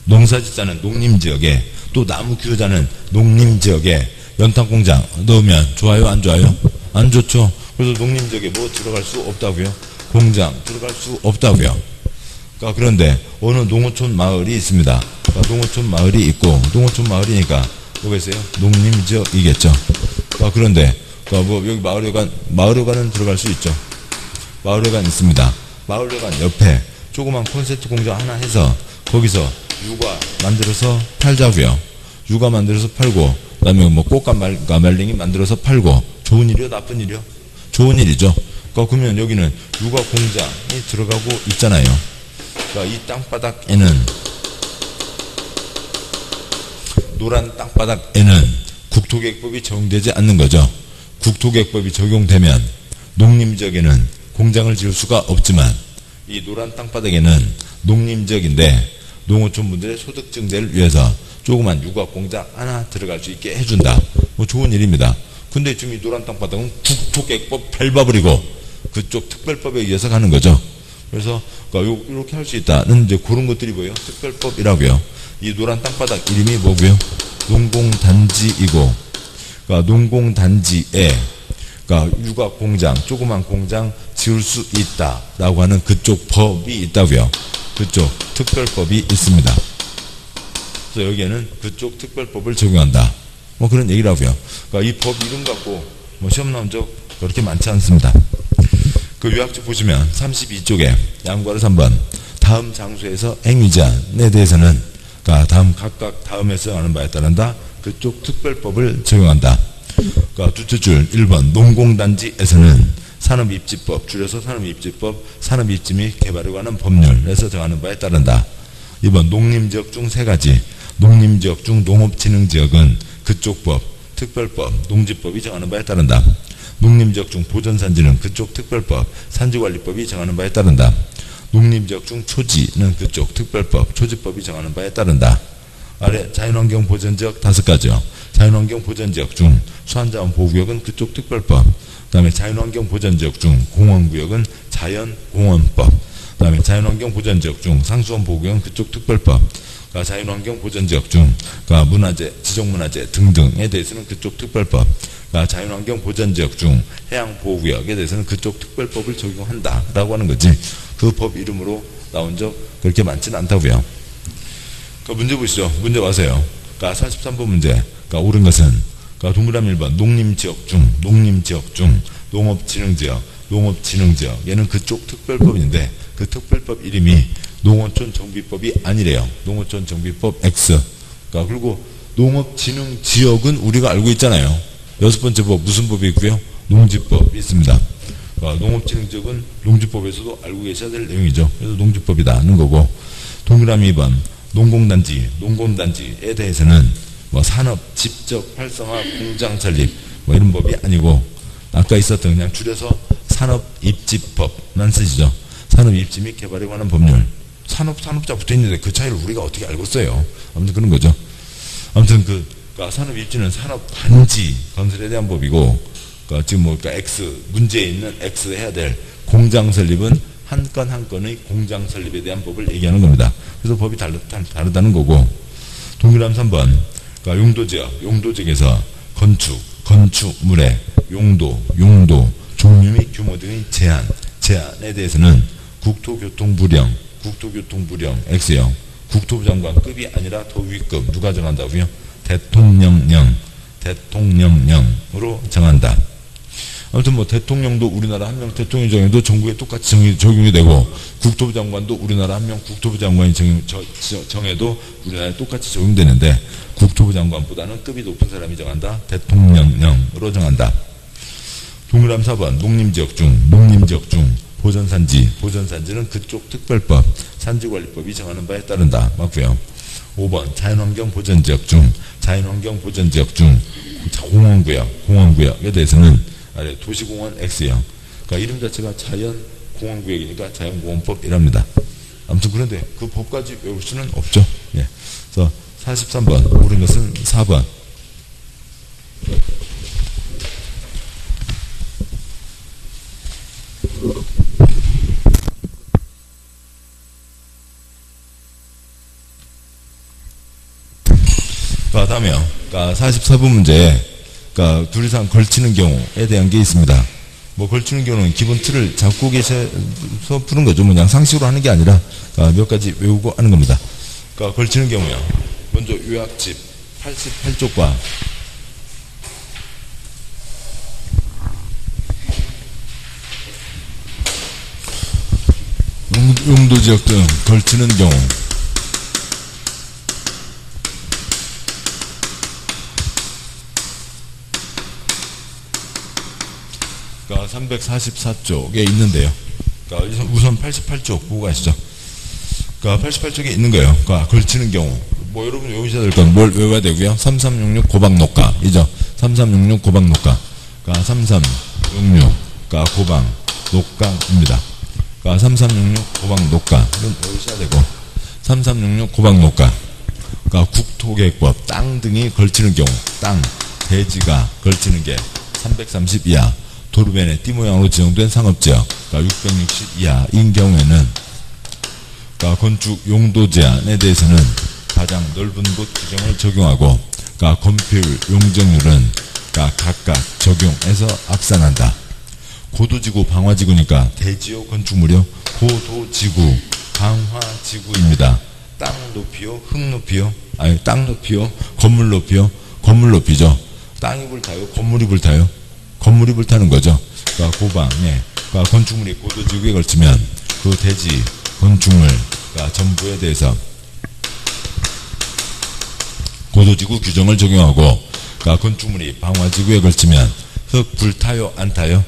Speaker 1: 농사짓자는 농림지역에, 또 나무 키우자는 농림지역에 연탄공장 넣으면 좋아요? 안 좋아요? 안 좋죠. 그래서 농림지역에 뭐 들어갈 수 없다고요? 공장 들어갈 수 없다고요. 그런데 어느 농어촌 마을이 있습니다. 농어촌 마을이 있고, 농어촌 마을이니까 뭐겠어요? 농림지역이겠죠. 그런데 여기 마을회관은 들어갈 수 있죠. 마을회관 있습니다. 마을회관 옆에 조그만 콘센트 공장 하나 해서 거기서 유가 만들어서 팔자고요. 유가 만들어서 팔고, 그 다음에 꽃가말랭이 만들어서 팔고. 좋은 일이요? 나쁜 일이요? 좋은 일이죠. 그러면 여기는 유가 공장이 들어가고 있잖아요. 이 땅바닥에는, 노란 땅바닥에는 국토계획법이 적용되지 않는 거죠. 국토계획법이 적용되면 농림지역에는 공장을 지을 수가 없지만, 이 노란 땅바닥에는 농림지역인데 농어촌 분들의 소득 증대를 위해서 조그만 유가 공장 하나 들어갈 수 있게 해준다. 좋은 일입니다. 근데 지금 이 노란 땅바닥은 국토계획법 밟아버리고 그쪽 특별법에 의해서 가는 거죠. 그래서 이렇게 할 수 있다는 이제 그런 것들이 뭐예요? 특별법이라고요. 이 노란 땅바닥 이름이 뭐고요? 농공단지이고, 농공단지에 유가 공장, 조그만 공장 지을 수 있다라고 하는 그쪽 법이 있다고요. 그쪽 특별법이 있습니다. 그래서 여기에는 그쪽 특별법을 적용한다. 그런 얘기라고요. 이 법 이름 갖고 시험 나온 적 그렇게 많지 않습니다. 요약집 보시면 32쪽에 양과를 3번 다음 장소에서 행위 제한에 대해서는 각각 다음에서 하는 바에 따른다. 그쪽 특별법을 적용한다. 둘째 줄 1번 농공단지에서는 산업입지법, 줄여서 산업입지법, 산업입지 및 개발에 관한 법률에서 정하는 바에 따른다. 2번 농림지역 중 3가지, 농림지역 중 농업진흥지역은 그쪽 법, 특별법, 농지법이 정하는 바에 따른다. 농림지역 중 보전산지는 그쪽 특별법, 산지관리법이 정하는 바에 따른다. 농림지역 중 초지는 그쪽 특별법, 초지법이 정하는 바에 따른다. 아래 자연환경 보전지역 5가지요. 자연환경 보전지역 중 수환자원 보호구역은 그쪽 특별법, 그 다음에 자연환경 보전지역 중 공원구역은 자연공원법, 그 다음에 자연환경 보전지역 중 상수원 보호구역은 그쪽 특별법, 자연환경 보전지역 중 문화재, 지정문화재 등등에 대해서는 그쪽 특별법, 자연환경 보전지역 중 해양보호구역에 대해서는 그쪽 특별법을 적용한다라고 하는 거지, 그 법 이름으로 나온 적 그렇게 많지는 않다고요. 문제 보시죠. 문제 와서요. 43번 문제. 옳은 것은 동그라미 1번 농림지역 중 농업진흥지역 농업진흥지역. 얘는 그쪽 특별법인데 그 특별법 이름이 농어촌 정비법이 아니래요. 농어촌 정비법 X. 그러니까 그리고 농업진흥지역은 우리가 알고 있잖아요. 여섯 번째 법 무슨 법이 있고요? 농지법이 있습니다. 그러니까 농업진흥지역은 농지법에서도 알고 계셔야 될 내용이죠. 그래서 농지법이다는 거고, 동그라미 2번 농공단지에 대해서는 뭐 산업 직접 활성화 공장 설립 뭐 이런 법이 아니고, 아까 있었던 그냥 줄여서 산업입지법만 쓰시죠. 산업입지 및 개발에 관한 법률. 산업자 붙어 있는데 그 차이를 우리가 어떻게 알고 써요? 아무튼 그런 거죠. 아무튼 그러니까 산업입지는 산업단지 건설에 대한 법이고, 그러니까 지금 뭐 그러니까 X 문제에 있는 X 해야 될 공장 설립은 한 건 한 건의 공장 설립에 대한 법을 얘기하는 겁니다. 그래서 법이 다르다는 거고, 동그라미 3번 그러니까 용도지역에서 건축물의 용도, 종류 및 규모 등의 제한에 대해서는 국토교통부령 X형, 국토부 장관급이 아니라 더 위급, 누가 정한다고요? 대통령령으로 정한다. 아무튼 뭐 대통령도 우리나라 한 명 대통령이 정해도 전국에 똑같이 적용이 되고, 국토부 장관도 우리나라 한 명 국토부 장관이 정해도 우리나라에 똑같이 적용되는데, 국토부 장관보다는 급이 높은 사람이 정한다. 대통령령으로 정한다. 동그라미 4번 농림지역 중 보전산지는 그쪽 특별법 산지관리법이 정하는 바에 따른다. 맞고요. 5번 자연환경보전지역 중 공원구역에 대해서는 도시공원 X형. 그러니까 이름 자체가 자연공원구역이니까 자연공원법이랍니다. 아무튼 그런데 그 법까지 외울 수는 없죠. 예. 그래서 43번 옳은 것은 4번. 다음에요. 그러니까 44번 문제에 그러니까 둘 이상 걸치는 경우에 대한 게 있습니다. 뭐 걸치는 경우는 기본 틀을 잡고 계셔서 푸는 거죠. 그냥 상식으로 하는 게 아니라 몇 가지 외우고 하는 겁니다. 그러니까 걸치는 경우요. 먼저 요약집 88쪽과 용도지역 등 걸치는 경우. 그러니까 344쪽에 있는데요. 그러니까 우선 88쪽 보고 가시죠. 그러니까 88쪽에 있는 거예요. 그러니까 걸치는 경우. 뭐 여러분 외우셔야 될 건 뭘 외워야 되고요. 3366 고박녹가 이죠. 3366 고박녹가. 그러니까 3366 그러니까 고박녹가입니다. 그러니까 3366 고박녹가 이건 외우셔야 되고, 3366 고박녹가. 그러니까 국토계획법 땅 등이 걸치는 경우, 땅 대지가 걸치는 게 330 이하. 도로변에 띠 모양으로 지정된 상업지역, 그러니까 660 이하인 경우에는, 그러니까 건축 용도 제한에 대해서는 가장 넓은 곳 규정을 적용하고, 그러니까 건폐율, 용적률은 그러니까 각각 적용해서 합산한다. 고도지구, 방화지구니까 대지요, 건축물이요. 고도지구, 방화지구입니다. 땅 높이요, 흙 높이요, 아니 땅 높이요, 건물 높이요, 건물 높이죠. 땅이 불타요, 건물이 불타요. 건물이 불타는 거죠. 그러니까 고방에, 그러니까 건축물이 고도지구에 걸치면 그 대지, 건축물, 그러니까 전부에 대해서 고도지구 규정을 적용하고, 그러니까 건축물이 방화지구에 걸치면 흙 불타요, 안 타요?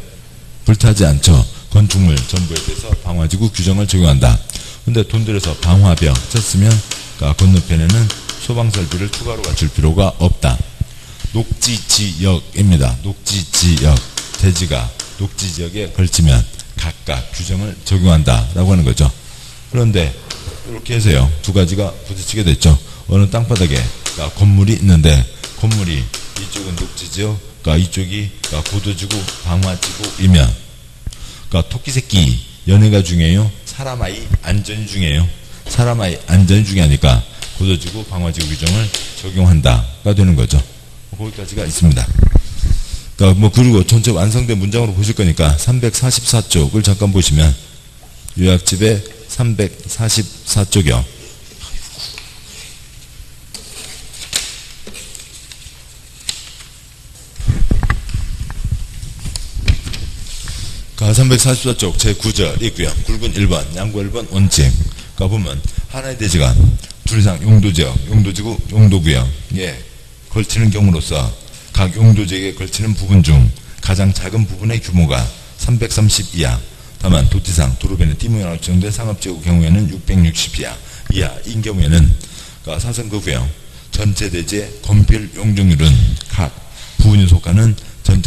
Speaker 1: 불타지 않죠. 건축물 전부에 대해서 방화지구 규정을 적용한다. 근데 돈 들여서 방화벽 쳤으면, 그러니까 건너편에는 소방설비를 추가로 갖출 필요가 없다. 녹지지역입니다. 녹지지역. 대지가 녹지지역에 걸치면 각각 규정을 적용한다 라고 하는 거죠. 그런데 이렇게 해서요, 두 가지가 부딪히게 됐죠. 어느 땅바닥에 그러니까 건물이 있는데, 건물이 이쪽은 녹지지역, 그러니까 이쪽이 그러니까 고도지구, 방화지구이면, 그러니까 토끼새끼 연애가 중요해요? 사람 아이 안전이 중요해요? 사람 아이 안전이 중요하니까 고도지구, 방화지구 규정을 적용한다가 되는 거죠. 거기까지가 있습니다. 그러니까 뭐 그리고 전체 완성된 문장으로 보실 거니까 344쪽을 잠깐 보시면, 요약집의 344쪽이요. 344쪽 제9절 있고요. 굵은 1번, 양구 1번 원칙. 보면 하나의 대지가 둘 이상 용도지역, 용도지구, 용도구역에 걸치는 경우로서 각 용도지역에 걸치는 부분 중 가장 작은 부분의 규모가 330 이하. 다만 도지상, 도로변에 띠모양으로 지정된 상업지구 경우에는 660 이하인 경우에는 사선거구역 전체 대지의 건필 용적률은 각 부분이 속하는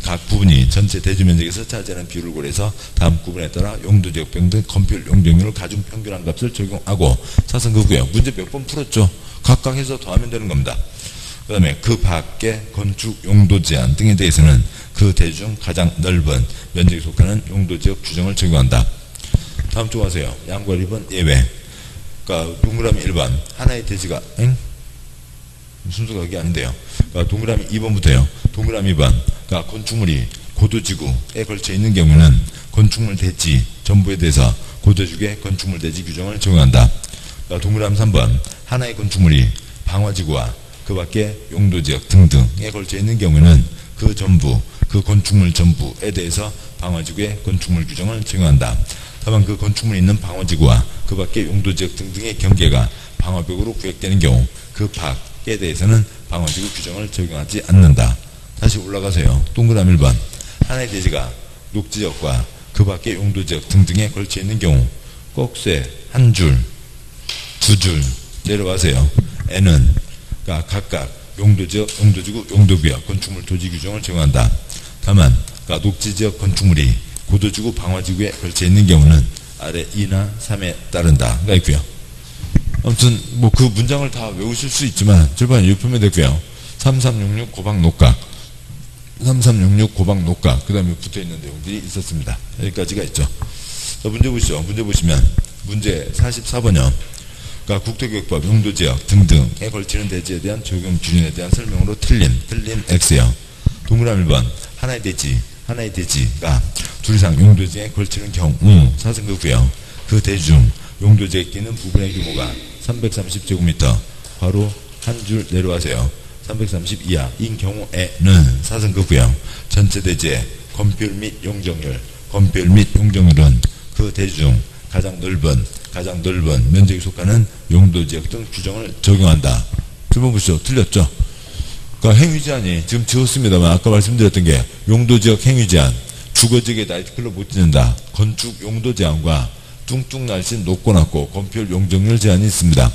Speaker 1: 각 부분이 전체 대지 면적에서 차지하는 비율을 고려해서 다음 구분에 따라 용도지역병 등 건필 용적률을 가중 평균한 값을 적용하고 사선거구역 문제 몇 번 풀었죠. 각각 해서 더하면 되는 겁니다. 그 다음에 그 밖의 건축 용도 제한 등에 대해서는 그 대지 중 가장 넓은 면적에 속하는 용도지역 규정을 적용한다. 다음 쪽 하세요. 양과 1번 예외. 동그라미 1번 하나의 대지가 순서가 그게 아닌데요. 동그라미 2번부터요. 동그라미 2번 건축물이 고도지구에 걸쳐 있는 경우는 건축물 대지 전부에 대해서 고도지구의 건축물 대지 규정을 적용한다. 동그라미 3번 하나의 건축물이 방화지구와 그 밖의 용도지역 등등에 걸쳐 있는 경우에는 그 전부, 그 건축물 전부에 대해서 방화지구의 건축물 규정을 적용한다. 다만 그 건축물이 있는 방화지구와 그 밖의 용도지역 등등의 경계가 방화벽으로 구획되는 경우 그 밖에 대해서는 방화지구 규정을 적용하지 않는다. 다시 올라가세요. 동그라미 1번 하나의 대지가 녹지역과 그 밖의 용도지역 등등에 걸쳐 있는 경우 꼭새 한 줄, 두 줄 내려가세요. N은 각각 용도지역, 용도지구, 용도구역 건축물 토지 규정을 적용한다. 다만 녹지지역 건축물이 고도지구, 방화지구에 걸쳐 있는 경우는 아래 2나 3에 따른다가 있고요. 아무튼 그 문장을 다 외우실 수 있지만 절반에 읽으면 되고요. 3366 고방 녹각 3366 고방 녹각 그 다음에 붙어있는 내용들이 있었습니다. 여기까지가 있죠. 자, 문제 보시죠. 문제 보시면 문제 44번이요. 국토교육법 용도지역 등등에 걸치는 대지에 대한 적용 기준에 대한 설명으로 틀림 X요. 동그라미 1번 하나의 대지가 둘 이상 용도지역에 걸치는 경우 사선거구역 그 대지 중 용도지역에 끼는 부분의 규모가 330제곱미터 바로 한 줄 내려가세요. 330 이하인 경우에는 사선거구역 전체 대지의 건폐율 및 용적률은 그 대지 중 가장 넓은 면적에 속하는 용도지역 등 규정을 적용한다. 두번 보시죠. 틀렸죠? 행위제한이 지금 지웠습니다만 아까 말씀드렸던 게 용도지역 행위제한 주거지역에 나이트클럽 못 짓는다. 건축 용도제한과 뚱뚱 날씬 높고 낮고 건폐율 용적률 제한이 있습니다.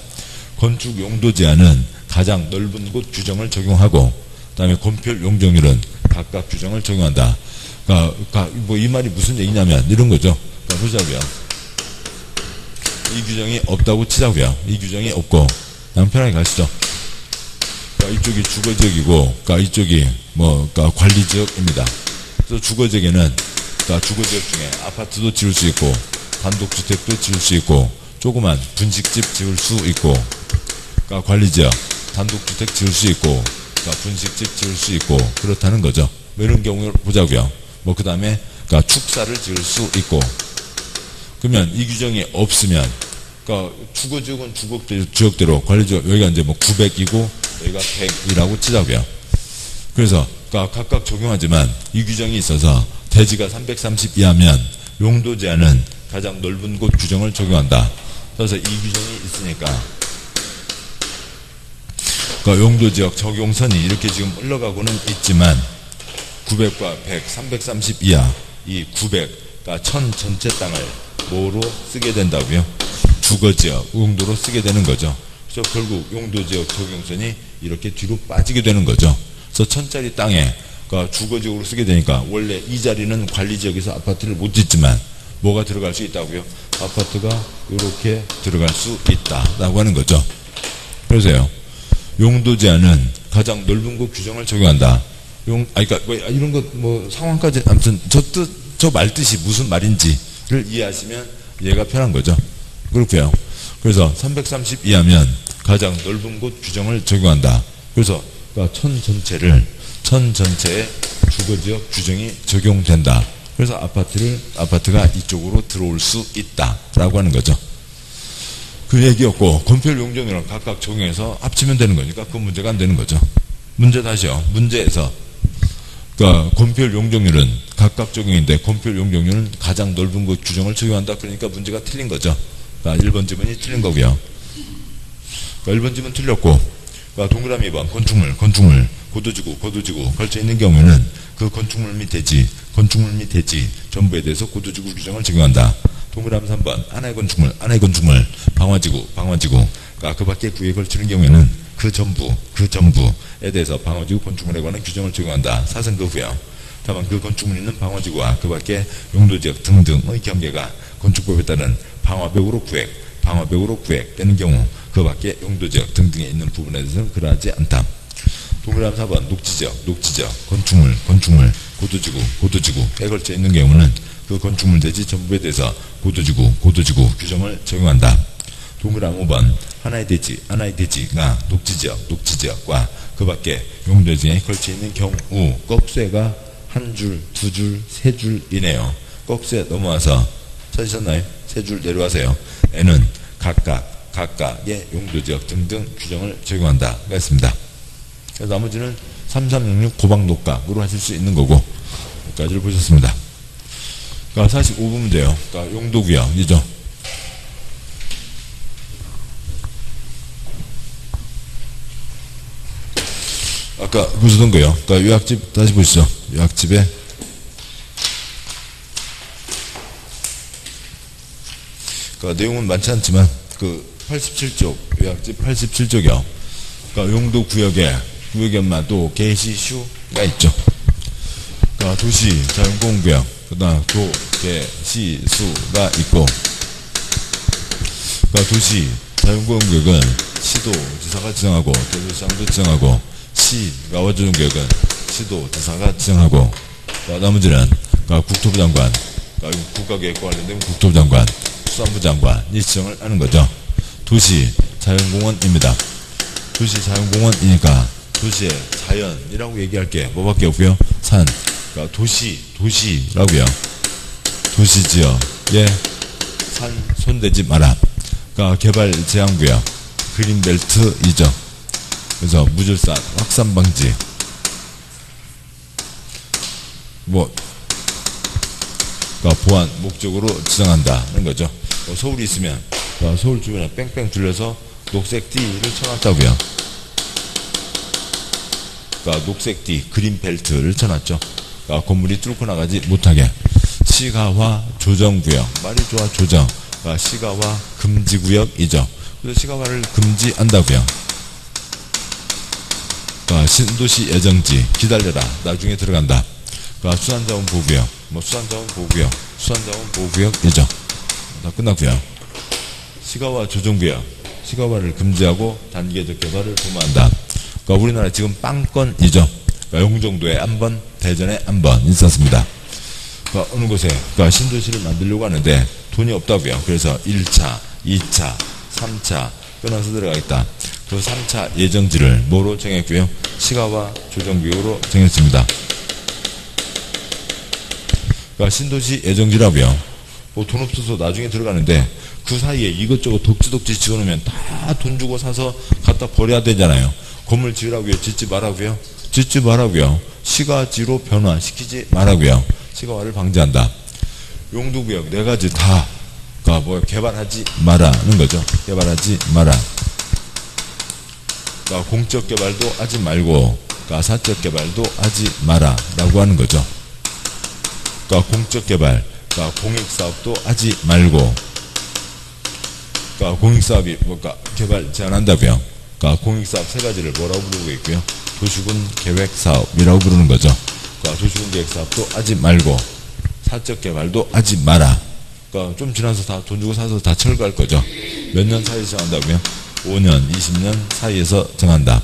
Speaker 1: 건축 용도 제한은 가장 넓은 곳 규정을 적용하고 그 다음에 건폐율 용적률은 각각 규정을 적용한다. 이 말이 무슨 얘기냐면 이런 거죠. 보자고요. 이 규정이 없다고 치자고요. 이 규정이 없고 그냥 편하게 가시죠. 이쪽이 주거지역이고 이쪽이 관리지역입니다. 그래서 주거지역에는 주거지역 중에 아파트도 지을 수 있고 단독주택도 지을 수 있고 조그만 분식집 지을 수 있고 관리지역 단독주택 지을 수 있고 분식집 지을 수 있고 그렇다는 거죠. 이런 경우를 보자고요. 그 다음에 축사를 지을 수 있고 그러면 이 규정이 없으면 주거지역은 주거지역대로 관리지역 여기가 이제 900이고 여기가 100이라고 치자고요. 그래서 각각 적용하지만 이 규정이 있어서 대지가 330 이하면 용도 제한은 가장 넓은 곳 규정을 적용한다. 그래서 이 규정이 있으니까 용도지역 적용선이 이렇게 지금 흘러가고는 있지만 900과 100, 330 이하 이 900, 1000 전체 땅을 뭐로 쓰게 된다고요? 주거지역, 용도로 쓰게 되는 거죠. 그래서 결국 용도지역 적용선이 이렇게 뒤로 빠지게 되는 거죠. 그래서 1000짜리 땅에 주거지역으로 쓰게 되니까 원래 이 자리는 관리지역에서 아파트를 못 짓지만 뭐가 들어갈 수 있다고요? 아파트가 이렇게 들어갈 수 있다라고 하는 거죠. 그래서요. 용도 제한은 가장 넓은 곳 규정을 적용한다. 이런 것 상황까지 아무튼 저 말뜻이 무슨 말인지를 이해하시면 이해가 편한 거죠. 그렇고요. 그래서 330 이하면 가장 넓은 곳 규정을 적용한다. 그래서 1000 전체에 주거지역 규정이 적용된다. 그래서 아파트가 이쪽으로 들어올 수 있다라고 하는 거죠. 그 얘기였고 건폐율 용적률은 각각 적용해서 합치면 되는 거니까 그 문제가 안 되는 거죠. 문제 다시요. 문제에서 그러니까 건폐율 용적률은 각각 적용인데 건폐율 용적률은 가장 넓은 그 규정을 적용한다. 그러니까 문제가 틀린 거죠. 그러니까 1번 지문이 틀린 거고요. 그러니까 1번 지문 틀렸고, 그러니까 동그라미 2번 건축물 고도지구 걸쳐 있는 경우에는 그 건축물 및 대지 전부에 대해서 고도지구 규정을 적용한다. 동그라미 3번 하나의 건축물 방화지구 그러니까 그 밖에 구에 걸치는 경우에는 그 전부에 대해서 방화지구 건축물에 관한 규정을 적용한다. 사선 거고요. 다만 그 건축물이 있는 방화지구와 그 밖에 용도지역 등등의 경계가 건축법에 따른 방화벽으로 구획되는 경우 그 밖에 용도지역 등등에 있는 부분에 대해서는 그러하지 않다. 동그라미 4번 녹지지역 건축물 고도지구에 걸쳐 있는 경우는 그 건축물 대지 전부에 대해서 고도지구 규정을 적용한다. 동그라미 5번 하나의 대지가 녹지지역과 그 밖에 용도지역에 걸쳐 있는 경우 꺽쇠가 한 줄, 두 줄, 세 줄이네요. 꺽쇠 넘어와서 찾으셨나요? 세 줄 내려와서요. N은 각각의 용도지역 등등 규정을 적용한다. 그랬습니다. 그래서 나머지는 3366 고박녹각으로 하실 수 있는 거고, 여기까지를 보셨습니다. 그러니까 45분 문제요. 그러니까 용도구역이죠. 아까 보시던 거요. 그러니까 요약집 다시 보시죠. 요약집에 그러니까 내용은 많지 않지만 그 87쪽 요약집 87쪽이요. 그러니까 용도구역에만 또 개시슈가 있죠. 그러니까 도시 자연공원구역 그다음 도개시수가 있고, 그러니까 도시 자연공원구역은 시도지사가 지정하고 대도시장도 지정하고, 시가 와주정구역은 시도지사가 지정하고, 나머지는 그러니까 국토부 장관, 그러니까 국가계획과 관련된 국토부 장관, 수산부 장관이 지정을 하는 거죠. 도시 자연공원입니다. 도시 자연공원이니까 도시의 자연이라고 얘기할 게 뭐밖에 없고요. 산, 그러니까 도시라고요. 도시지역에 산 손대지 마라. 그러니까 개발 제한구역, 그린벨트이죠. 그래서 무질산 확산 방지. 그러니까 보안 목적으로 지정한다는 거죠. 서울이 있으면 서울 주변에 뺑뺑 둘러서 녹색 띠를 쳐놨다고요. 그러니까 녹색 띠, 그린벨트를 쳐놨죠. 그러니까 건물이 뚫고 나가지 못하게. 시가화 조정구역, 말이 좋아 조정. 그러니까 시가화 금지구역이죠. 그래서 시가화를 금지한다고요. 그러니까 신도시 예정지, 기다려라, 나중에 들어간다. 그러니까 수산자원 보호구역, 수산자원 보호구역이죠. 다 끝났고요. 시가화 조정구역, 시가화를 금지하고 단계적 개발을 도모한다. 그러니까 우리나라 지금 빵건이죠. 그러니까 용정도에 한 번, 대전에 한 번 있었습니다. 그러니까 어느 곳에 그러니까 신도시를 만들려고 하는데 돈이 없다고요. 그래서 1차, 2차, 3차 끊어서 들어가겠다. 그 3차 예정지를 뭐로 정했고요? 시가화 조정구역으로 정했습니다. 그러니까 신도시 예정지라고요. 돈 없어서 나중에 들어가는데 그 사이에 이것저것 독지독지 지어놓으면 다 돈 주고 사서 갖다 버려야 되잖아요. 건물 지으라고요? 짓지 말라고요? 짓지 말라고요. 시가지로 변화시키지 말라고요. 시가화를 방지한다. 용도구역 4가지 다 그러니까 개발하지 마라는 거죠. 개발하지 마라. 그러니까 공적 개발도 하지 말고 그러니까 사적 개발도 하지 마라라고 하는 거죠. 그러니까 공적 개발, 그러니까 공익사업도 하지 말고, 그러니까 공익사업이 개발 제한한다고요. 그러니까 공익사업 3가지를 뭐라고 부르고 있고요? 도시군 계획사업이라고 부르는 거죠. 그러니까 도시군 계획사업도 하지 말고 사적 개발도 하지 마라. 그러니까 좀 지나서 다 돈 주고 사서 다 철거할 거죠. 몇 년 사이에서 정한다고요? 5년, 20년 사이에서 정한다.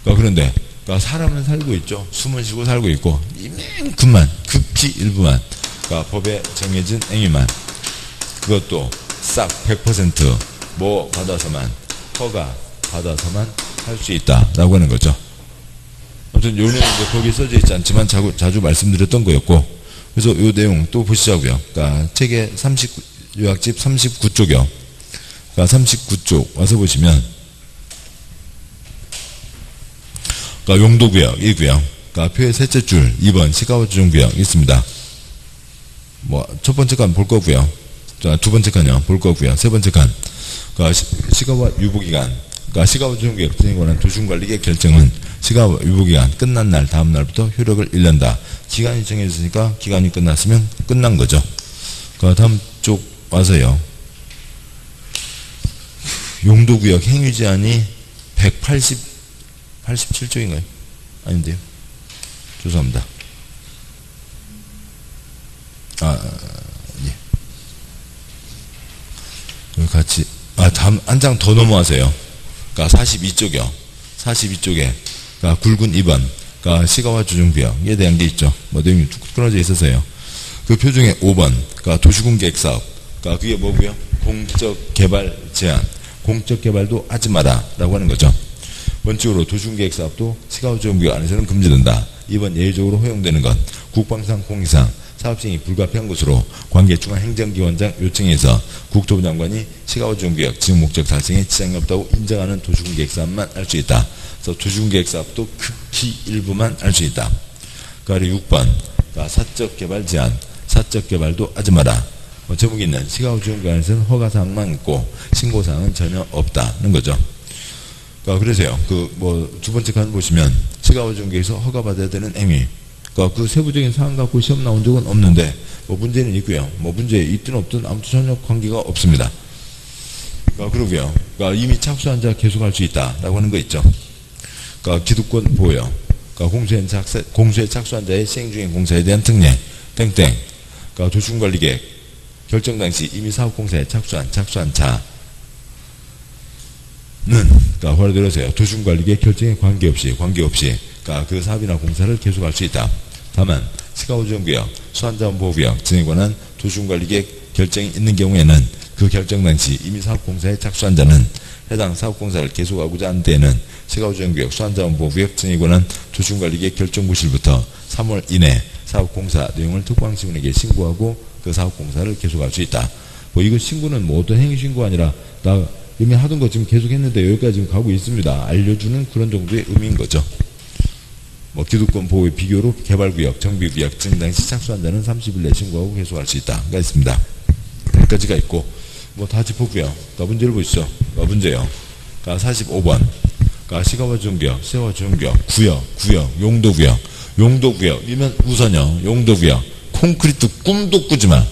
Speaker 1: 그러니까 그런데 그러니까 사람은 살고 있죠. 숨을 쉬고 살고 있고 이만큼만, 극히 일부만, 그러니까 법에 정해진 행위만, 그것도 싹 100% 받아서만, 허가 받아서만 할 수 있다라고 하는 거죠. 아무튼 요 내용 거기 써져 있지 않지만 자주 말씀드렸던 거였고, 그래서 요 내용 또 보시자고요. 그러니까 책의 요약집 39쪽이요. 그러니까 39쪽 와서 보시면, 그러니까 용도구역이고요. 그러니까 표의 셋째 줄 2번 시가와 주정구역 있습니다. 뭐 첫 번째 칸 볼 거고요. 자, 두 번째 칸요 볼 거고요. 세 번째 칸 그러니까 시가와 유보기간 그러니까 시가와 주정구역 등에 관한 도시군관리계 결정은 시가와 유보기간 끝난 날 다음 날부터 효력을 잃는다. 기간이 정해졌으니까 기간이 끝났으면 끝난 거죠. 그러니까 다음 쪽 와서요. 용도구역 행위제한이 87쪽인가요? 아닌데요. 죄송합니다. 예. 같이, 다음, 한 장 더 넘어가세요. 그러니까 42쪽이요. 42쪽에, 그러니까 굵은 2번, 그러니까 시가와 주정구역에 대한 게 있죠. 뭐 내용이 쭉 끊어져 있어서요. 그 표 중에 5번, 그러니까 도시군계획사업, 그러니까 그게 뭐고요? 공적 개발 제한, 공적 개발도 하지 마라 라고 하는 거죠. 원칙으로 도시군계획사업도 시가와 주정구역 안에서는 금지된다. 이번 예외적으로 허용되는 건 국방상 공익상 사업시행이 불가피한 것으로 관계 중앙행정기관장 요청에 의해서 국토부 장관이 시가와 주정구역 지정 목적 달성에 지장이 없다고 인정하는 도시군계획사업만 할 수 있다. 그래서 도시군계획사업도 극히 일부만 할 수 있다. 그리고 6번 그러니까 사적 개발 제한, 사적 개발도 하지 마라. 제목이 있는 시가와 주정구역 안에서는 허가사항만 있고 신고사항은 전혀 없다는 거죠. 그러니까 그래서요. 두 번째 칸 보시면 시가와 주정구역에서 허가받아야 되는 행위. 그러니까 그 세부적인 사항 갖고 시험 나온 적은 없는데 뭐 문제는 있고요. 뭐 문제 있든 없든 아무튼 전혀 관계가 없습니다. 그러니까 그러고요. 그러니까 이미 착수한 자 계속할 수 있다라고 하는 거 있죠. 그러니까 기득권 보호요. 그러니까 공수에 착수한 자의 시행 중인 공사에 대한 특례 땡땡. 그러니까 도시군관리계획 결정 당시 이미 사업공사에 착수한 자는 그러니까 바로 들으세요. 도시군관리계획 결정에 관계없이 그러니까 그 사업이나 공사를 계속할 수 있다. 다만 시가와 주정구역, 수환자원보호구역 등에 관한 도시군관리계획 결정이 있는 경우에는 그 결정 당시 이미 사업공사에 착수한 자는 해당 사업공사를 계속하고자 하는 때에는 시가와 주정구역, 수환자원보호구역 등에 관한 도시군관리계획 결정구실부터 3월 이내 사업공사 내용을 특방시군에게 신고하고 그 사업공사를 계속할 수 있다. 뭐 이거 신고는 뭐 어떤 행위신고 아니라 나 이미 하던 거 지금 계속 했는데 여기까지 지금 가고 있습니다. 알려주는 그런 정도의 의미인 거죠. 뭐 기득권 보호의 비교로 개발구역, 정비구역 등 당시 착수한 자는 30일 내 신고하고 계속할 수 있다가 있습니다. 여기까지가 있고 뭐 다 짚었고요. 그러니까 문제를 보시죠. 문제요. 그러니까 45번. 그러니까 시가와 주정구역, 시가와 주정구역, 구역, 용도구역이면 우선요. 용도구역. 콘크리트 꿈도 꾸지 마.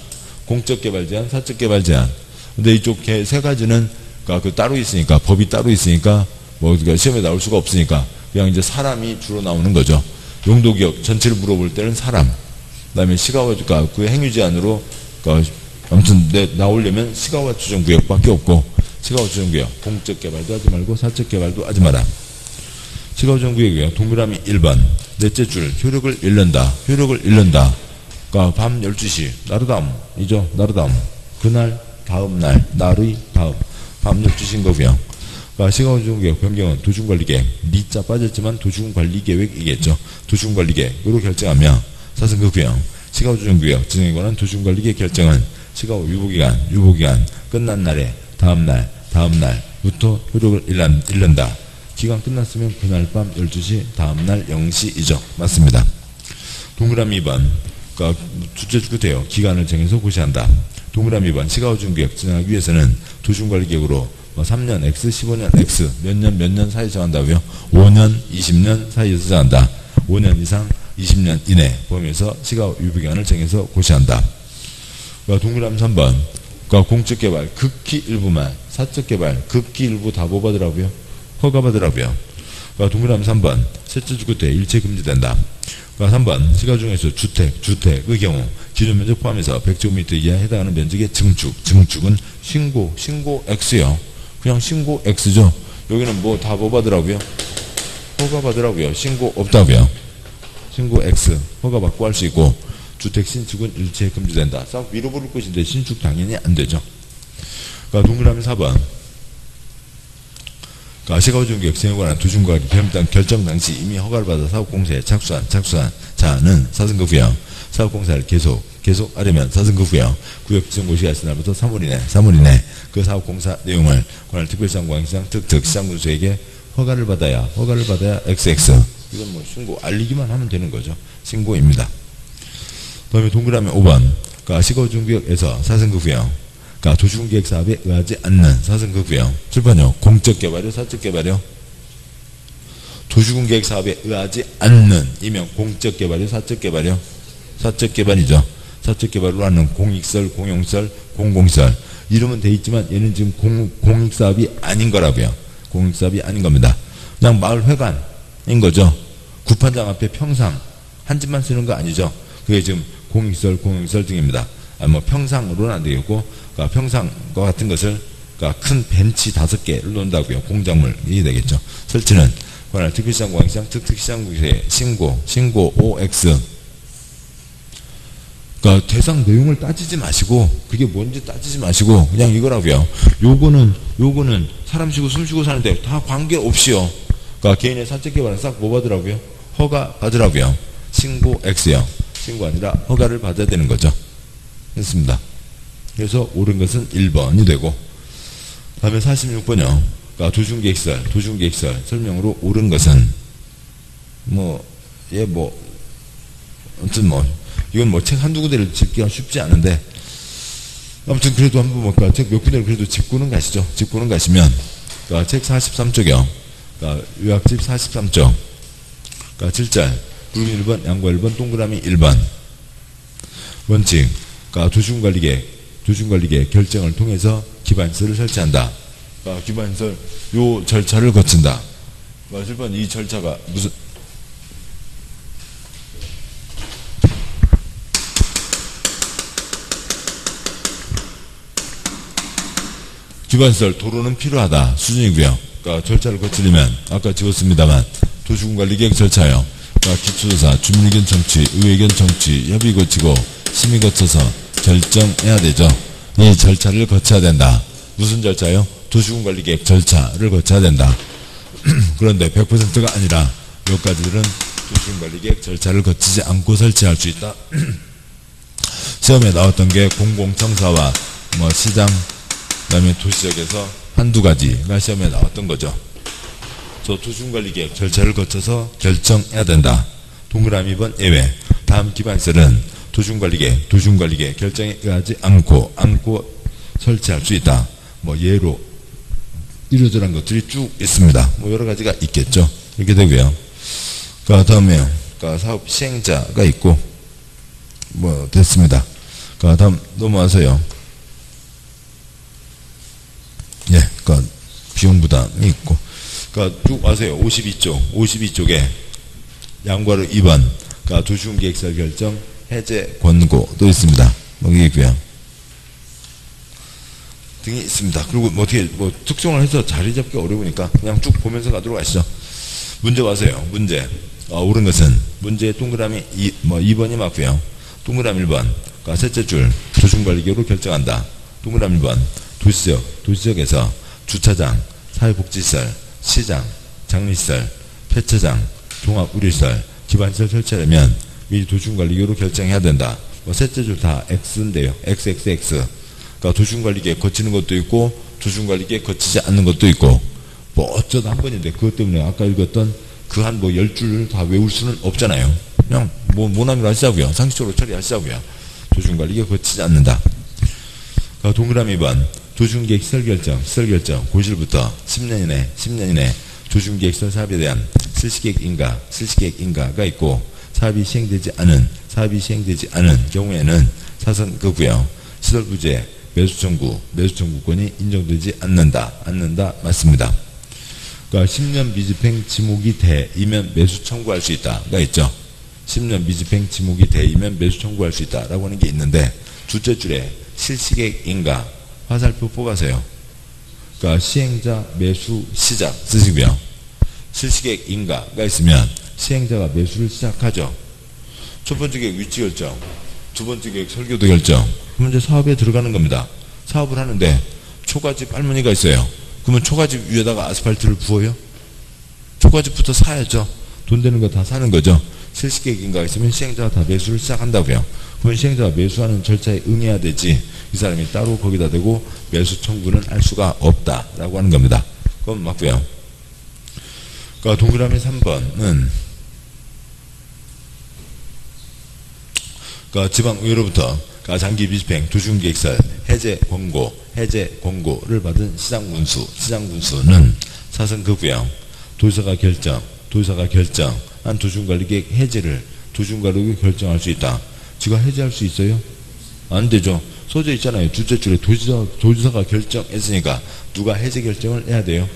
Speaker 1: 공적 개발 제한, 사적 개발 제한. 근데 이쪽 세 가지는 그러니까 따로 있으니까 법이 따로 있으니까 뭐 시험에 나올 수가 없으니까 그냥 이제 사람이 주로 나오는 거죠. 용도구역 전체를 물어볼 때는 사람. 그다음에 시가와 그러니까 그 행위 제한으로 그러니까 아무튼 나오려면 시가와 주정구역밖에 없고 시가와 주정구역 공적 개발도 하지 말고 사적 개발도 하지 마라. 시가와 주정구역이요. 동그라미 1번 넷째 줄 효력을 잃는다. 그러니까 밤 12시 나르다움이죠. 나르다움. 그날 다음 날 날의 다음 밤 12시인 거고요. 그러니까 시가와 주정구역 변경은 도시군관리계획 리자 빠졌지만 도시군관리계획이겠죠. 도시군관리계획으로 결정하며 사승급구역 시가와 주정구역 지정에 관한 도시군관리계획 결정은 시가와 유보기간 끝난 날에 다음 날부터 효력을 잃는다. 기간 끝났으면 그날 밤 12시 다음 날 0시이죠. 맞습니다. 동그라미 2번 그러니까 주제 끝에요. 기간을 정해서 고시한다. 동그라미 2번 시가와 주정구역 진행하기 위해서는 도시군관리계획으로 3년 X, 15년 X 몇 년 사이 정한다고요? 5년, 20년 사이에서 정한다. 5년 이상 20년 이내 범위에서 시가와 유보기간을 정해서 고시한다. 그러니까 동그라미 3번 그러니까 공적개발 극히 일부만 사적개발 극히 일부 다 뭐 받으라고요? 허가받으라고요. 그러니까 동그라미 3번 셋째 줄 끝에 일체 금지된다. 그러니까 3번 시가 중에서 주택의 경우 기존 면적 포함해서 100제곱미터 이하에 해당하는 면적의 증축은 신고 X요. 그냥 신고 X죠. 여기는 뭐 다 뭐 받으라고요? 허가 받으라고요. 신고 없다고요. 신고 X 허가 받고 할 수 있고 주택 신축은 일체 금지된다. 싹 위로 부를 것인데 신축 당연히 안 되죠. 그러니까 동그라미 4번 그러니까 시가와 주정구역 시행에 관한 도시군관리 결정 당시 이미 허가를 받아 사업공사에 착수한 자는 사승급구역 사업공사를 계속하려면 사승급구역 구역 지정 고시가 있을 날부터 3월 이내 그 사업공사 내용을 관할 특별시장 광시장 특특시장군수에게 허가를 받아야 XX 이건 뭐 신고, 알리기만 하면 되는 거죠. 신고입니다. 그 다음에 동그라미 5번. 그러니까 시거준구역에서 사선거 구역. 그러니까 도시군계획 사업에 의하지 않는 사선거 구역. 7번요. 공적 개발이요, 사적 개발이요? 도시군계획 사업에 의하지 않는 이면 공적 개발이요, 사적 개발이요? 사적 개발이죠. 사적 개발로 하는 공익설, 공용설, 공공시설. 이름은 돼 있지만 얘는 지금 공익사업이 아닌 거라고요. 공익사업이 아닌 겁니다. 그냥 마을회관인 거죠. 구판장 앞에 평상 한 집만 쓰는 거 아니죠. 그게 지금 공익설, 공용설 등입니다. 뭐 평상으로는 안 되겠고, 그러니까 평상과 같은 것을, 그러니까 큰 벤치 5개를 놓는다고요. 공작물이 되겠죠. 설치는 관할 특별시장, 공항시장, 특특시장국에 신고 OX. 그러니까 대상 내용을 따지지 마시고, 그게 뭔지 따지지 마시고, 그냥 이거라고요. 요거는 사람 쉬고 숨 쉬고 사는데 다 관계없이요. 그러니까 개인의 사적 개발은 싹 뭐 받으라고요? 허가 받으라고요. 신고 X요. 신고 아니라 허가를 받아야 되는 거죠. 됐습니다. 그래서 옳은 것은 1번이 되고, 다음에 46번이요. 그러니까 도시군계획설 설명으로 옳은 것은 아무튼 이건 책 한두 군데를 짚기가 쉽지 않은데, 아무튼 그래도 한번 책 몇 군데를 그래도 짚고는 가시죠. 짚고는 가시면, 그러니까 책 43쪽이요. 그러니까 요약집 43쪽. 그러니까 7절. 굵은 1번, 양과 1번, 동그라미 1번. 원칙. 그러니까 도시군관리계획 결정을 통해서 기반시설을 설치한다. 그러니까 기반시설, 요 절차를 거친다. 7번 이 절차가 무슨, 기반시설 도로는 필요하다 수준이고요. 그러니까 절차를 거치려면 아까 지웠습니다만 도시군관리계획 절차요. 그러니까 기초조사, 주민의견 청취, 의회의견 청취, 협의 거치고 심의 거쳐서 결정해야 되죠. 이 절차를 거쳐야 된다. 무슨 절차요? 도시군관리계획 절차를 거쳐야 된다. 그런데 100%가 아니라 여기까지들은 도시군관리계획 절차를 거치지 않고 설치할 수 있다. 시험에 나왔던 게 공공청사와 시장, 그 다음에 도시적에서 한두 가지가 시험에 나왔던 거죠. 도시군관리계획 절차를 거쳐서 결정해야 된다. 동그라미 2번 예외. 다음 기반시설은 도시군관리계획 결정에 의하지 않고 설치할 수 있다. 예로 이러저러한 것들이 쭉 있습니다. 여러 가지가 있겠죠. 이렇게 되고요. 그 다음에 사업 시행자가 있고 됐습니다. 그 다음 넘어와서요. 비용 부담이 있고, 쭉 와서요. 52쪽에 양괄호 2번, 도시군계획설 결정 해제 권고도 있습니다. 여기 있고요. 등이 있습니다. 그리고 어떻게 특종을 해서 자리 잡기 어려우니까 그냥 쭉 보면서 가도록 하시죠. 문제 와서요. 문제. 옳은 것은 문제 동그라미 2번이 맞고요. 동그라미 1번. 셋째 줄 도시군관리계획으로 결정한다. 동그라미 1번. 도시적에서 주차장, 사회복지시설, 시장, 장례시설, 폐차장, 종합의료시설, 기반시설 설치하려면 미리 도시군관리계획으로 결정해야 된다. 셋째 줄 다 X인데요. XXX. 그러니까 도시군관리계획 거치는 것도 있고 도시군관리계획 거치지 않는 것도 있고, 어쩌다 한 번인데 그것 때문에 아까 읽었던 그 한 10줄을 다 외울 수는 없잖아요. 그냥 모나미로 하시자고요. 상식적으로 처리하시자고요. 도시군관리계획 거치지 않는다. 동그라미 2번. 도시군계획 시설 결정, 고실부터 10년 이내 도시군계획시설 사업에 대한 실시계획 인가가 있고, 사업이 시행되지 않은 경우에는 사선거구요. 시설 부재, 매수 청구권이 인정되지 않는다. 맞습니다. 그러니까 10년 미집행 지목이 대이면 매수 청구할 수 있다가 있죠. 10년 미집행 지목이 대이면 매수 청구할 수 있다라고 하는 게 있는데, 둘째 줄에 실시계획 인가 화살표 뽑아서요. 그러니까 시행자 매수 시작 쓰시고요. 실시계획 인가가 있으면 시행자가 매수를 시작하죠. 첫 번째 계획 위치 결정, 두 번째 계획 설계도 결정. 그러면 이제 사업에 들어가는 겁니다. 사업을 하는데 초가집 할머니가 있어요. 그러면 초가집 위에다가 아스팔트를 부어요? 초가집부터 사야죠. 돈 되는 거 다 사는 거죠. 실시계획 인가가 있으면 시행자가 다 매수를 시작한다고요. 그러면 시행자가 매수하는 절차에 응해야 되지, 이 사람이 따로 거기다 대고 매수 청구는 할 수가 없다라고 하는 겁니다. 그건 맞고요. 그러니까 동그라미 3번은 지방의회로부터 장기 미집행 도시군계획설 해제 권고를 받은 시장군수는 사선거구형 도지사가 결정한 도시군관리계획 해제를 도시군관리국이 결정할 수 있다. 지가 해제할 수 있어요? 안 되죠. 써져 있잖아요. 둘째 줄에 도지사가 결정했으니까 누가 해제 결정을 해야 돼요?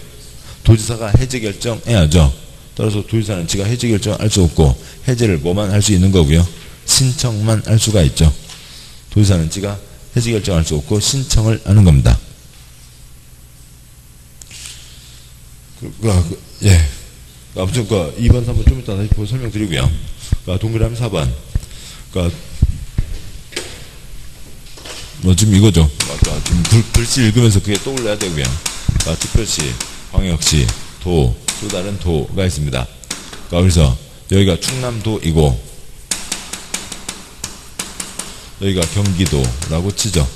Speaker 1: 도지사가 해제 결정해야죠. 따라서 도지사는 지가 해제 결정을 할 수 없고 해제를 뭐만 할 수 있는 거고요? 신청만 할 수가 있죠. 도지사는 지가 해제 결정할 수 없고 신청을 하는 겁니다. 예. 아무튼 2번, 3번 좀 이따 다시 설명드리고요. 동그라미 4번. 지금 이거죠. 지금 글씨 읽으면서 그게 떠올려야 되고요. 특별시, 광역시, 또 다른 도가 있습니다. 그래서 여기가 충남도이고 여기가 경기도라고 치죠.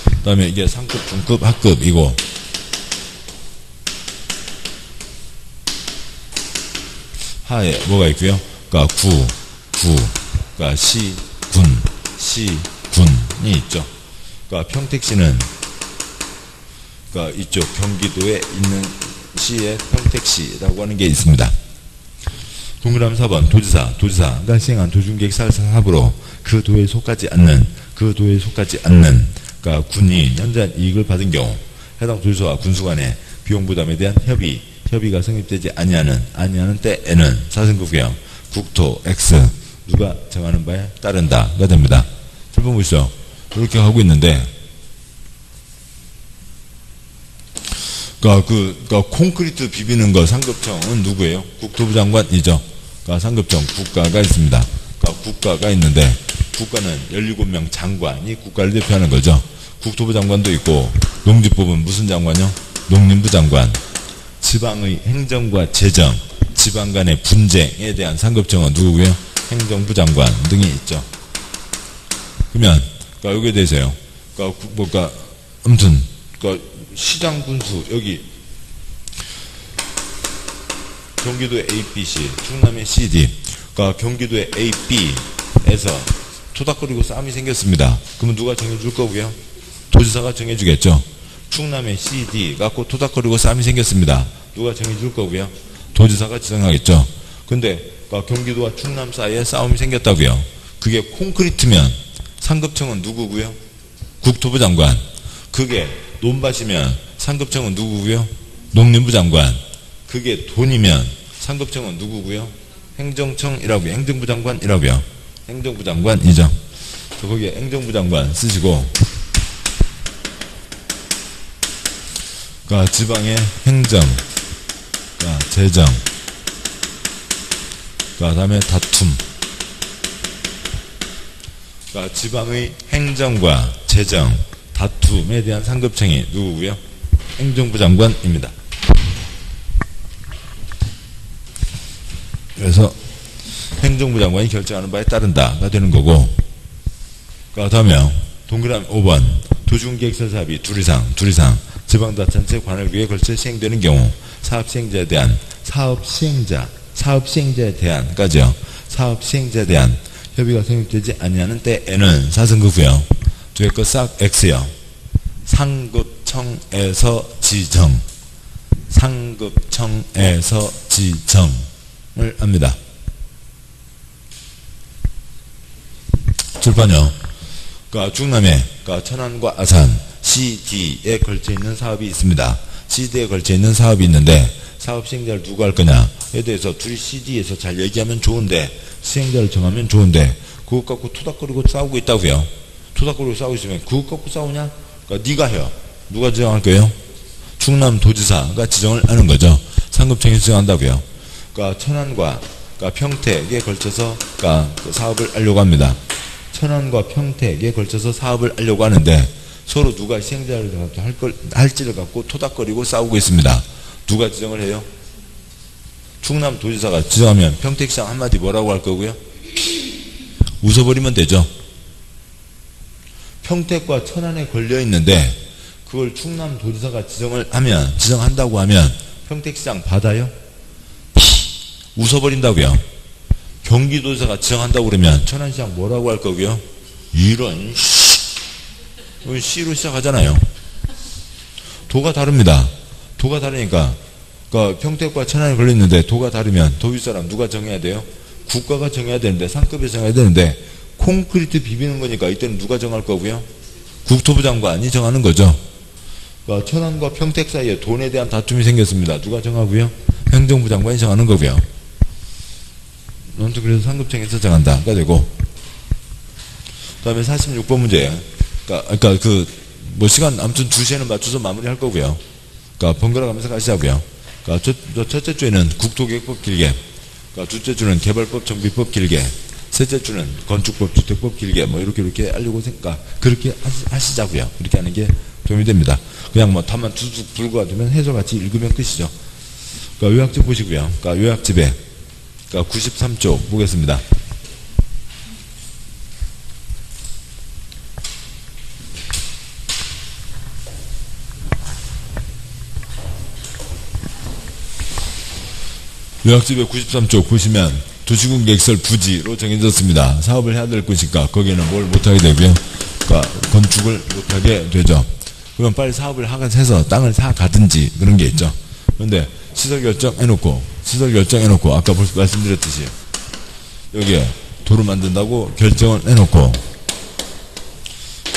Speaker 1: 그 다음에 이게 상급, 중급, 하급이고 하에 뭐가 있고요? 시군이 있죠. 평택시는 이쪽 경기도에 있는 시의 평택시라고 하는 게 있습니다. 동그라미 4번 도지사가 시행한 도시군계획 사업으로 그 도에 속하지 않는 군이 현저한 이익을 받은 경우 해당 도지사와 군수 간의 비용 부담에 대한 협의가 성립되지 아니하는 때에는 사선구경 국토 X 누가 정하는 바에 따른다가 됩니다. 7번 보시죠. 이렇게 하고 있는데 콘크리트 비비는 거 상급청은 누구예요? 국토부 장관이죠. 상급청 국가가 있습니다. 국가가 있는데 국가는 17명 장관이 국가를 대표하는 거죠. 국토부 장관도 있고 농지법은 무슨 장관이요? 농림부 장관. 지방의 행정과 재정, 지방 간의 분쟁에 대한 상급청은 누구고요? 행정부 장관 등이 있죠. 그러면 여기에 대해서요. 아무튼 시장 군수 여기 경기도의 ABC, 충남의 CD, 경기도의 AB에서 토닥거리고 싸움이 생겼습니다. 그러면 누가 정해줄 거고요? 도지사가 정해주겠죠. 충남의 CD 갖고 토닥거리고 싸움이 생겼습니다. 누가 정해줄 거고요? 도지사가 지정하겠죠. 근데 경기도와 충남 사이에 싸움이 생겼다고요. 그게 콘크리트면 상급청은 누구고요? 국토부 장관. 그게 논밭이면 상급청은 누구고요? 농림부 장관. 그게 돈이면 상급청은 누구고요? 행정청이라고요. 행정부 장관이라고요. 행정부 장관이죠. 거기에 행정부 장관 쓰시고 지방의 행정, 재정, 다음에 다툼. 지방의 행정과 재정, 다툼에 대한 상급청이 누구고요? 행정부 장관입니다. 그래서 행정부 장관이 결정하는 바에 따른다가 되는 거고, 다음에 동그라미 5번 도시군계획설 사업이 둘 이상 지방자치단체 관할구에 걸쳐 시행되는 경우 사업시행자에 대한 협의가 성립되지 아니하는 때에는 사선거구요. 뒤에 거 싹 X요. 상급청에서 지정을 합니다. 출판요. 중남해 천안과 아산 CD에 걸쳐 있는 사업이 있습니다. CD에 걸쳐 있는 사업이 있는데 사업 시행자를 누가 할 거냐에 대해서 둘이 CD에서 잘 얘기하면 좋은데 시행자를 정하면 좋은데 그것 갖고 토닥거리고 싸우고 있다고요. 토닥거리고 싸우고 있으면 그것 갖고 싸우냐? 네가 해요. 누가 지정할 거예요? 충남도지사가 지정을 하는 거죠. 상급청이 지정한다고요. 천안과 평택에 걸쳐서 그 사업을 하려고 합니다. 천안과 평택에 걸쳐서 사업을 하려고 하는데 서로 누가 시행자를 할지를 갖고 토닥거리고 싸우고 있습니다. 누가 지정을 해요? 충남도지사가 지정하면 평택시장 한마디 뭐라고 할 거고요? 웃어버리면 되죠. 평택과 천안에 걸려 있는데 그걸 충남도지사가 지정한다고 하면 평택시장 받아요? 웃어버린다고요. 경기도지사가 지정한다고 그러면 천안시장 뭐라고 할 거고요? 이런 C로 시작하잖아요. 도가 다릅니다. 도가 다르니까 그러니까 평택과 천안이 걸렸는데 도가 다르면 도 윗사람 누가 정해야 돼요? 국가가 정해야 되는데 상급에서 정해야 되는데 콘크리트 비비는 거니까 이때는 누가 정할 거고요? 국토부 장관이 정하는 거죠. 그러니까 천안과 평택 사이에 돈에 대한 다툼이 생겼습니다. 누가 정하고요? 행정부 장관이 정하는 거고요. 아무튼 그래서 상급청에서 정한다가 되고, 그 다음에 46번 문제. 그러니까 뭐 시간 아무튼 2시에는 맞춰서 마무리할 거고요. 그러니까 번갈아 가면서 가시자고요. 그러니까 첫째 주에는 국토계획법 길게, 그러니까 둘째 주는 개발법 정비법 길게, 셋째 주는 건축법 주택법 길게, 뭐 이렇게 하려고 생각, 그렇게 하시자고요. 그렇게 하는 게 도움이 됩니다. 그냥 뭐 답만 툭툭 불고 가두면 해설 같이 읽으면 끝이죠. 그러니까 요약집 보시고요. 그러니까 요약집에 그러니까 93쪽 보겠습니다. 요약집의 93쪽 보시면 도시군 계획설 부지로 정해졌습니다. 사업을 해야 될 곳이니까 거기에는 뭘 못하게 되고요. 그러니까 건축을 못하게 되죠. 그럼 빨리 사업을 해서 땅을 사가든지 그런 게 있죠. 그런데 시설 결정해놓고 아까 벌써 말씀드렸듯이 여기에 도로 만든다고 결정을 해놓고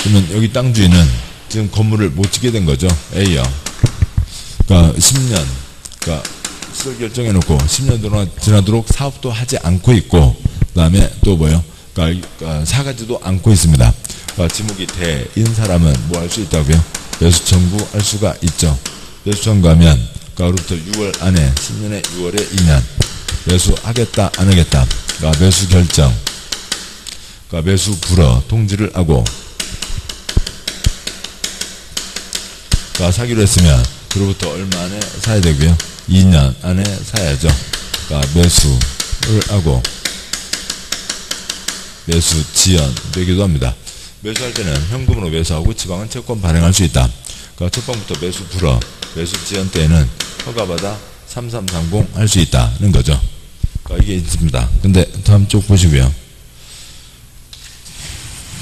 Speaker 1: 그러면 여기 땅 주인은 지금 건물을 못 짓게 된 거죠. A요. 그러니까 10년 그러니까 시설 결정해놓고 10년 지나도록 사업도 하지 않고 있고 그 다음에 또 뭐요? 그러니까 사가지도 않고 있습니다. 그러니까 지목이 대인 사람은 뭐 할 수 있다고요? 매수 청구할 수가 있죠. 매수 청구하면 그로부터 6월 안에 10년에 6월에 2년 매수하겠다 안 하겠다 그러니까 매수 결정 그러니까 매수 불허 통지를 하고 그러니까 사기로 했으면 그로부터 얼마 안에 사야 되고요. 2년 안에 사야죠. 그러니까 매수를 하고 매수 지연 되기도 합니다. 매수할 때는 현금으로 매수하고 지방은 채권 발행할 수 있다. 그러니까 첫 번부터 매수 불허, 매수 지연 때에는 허가받아 3330 할 수 있다는 거죠. 그러니까 이게 있습니다. 근데 다음 쪽 보시고요.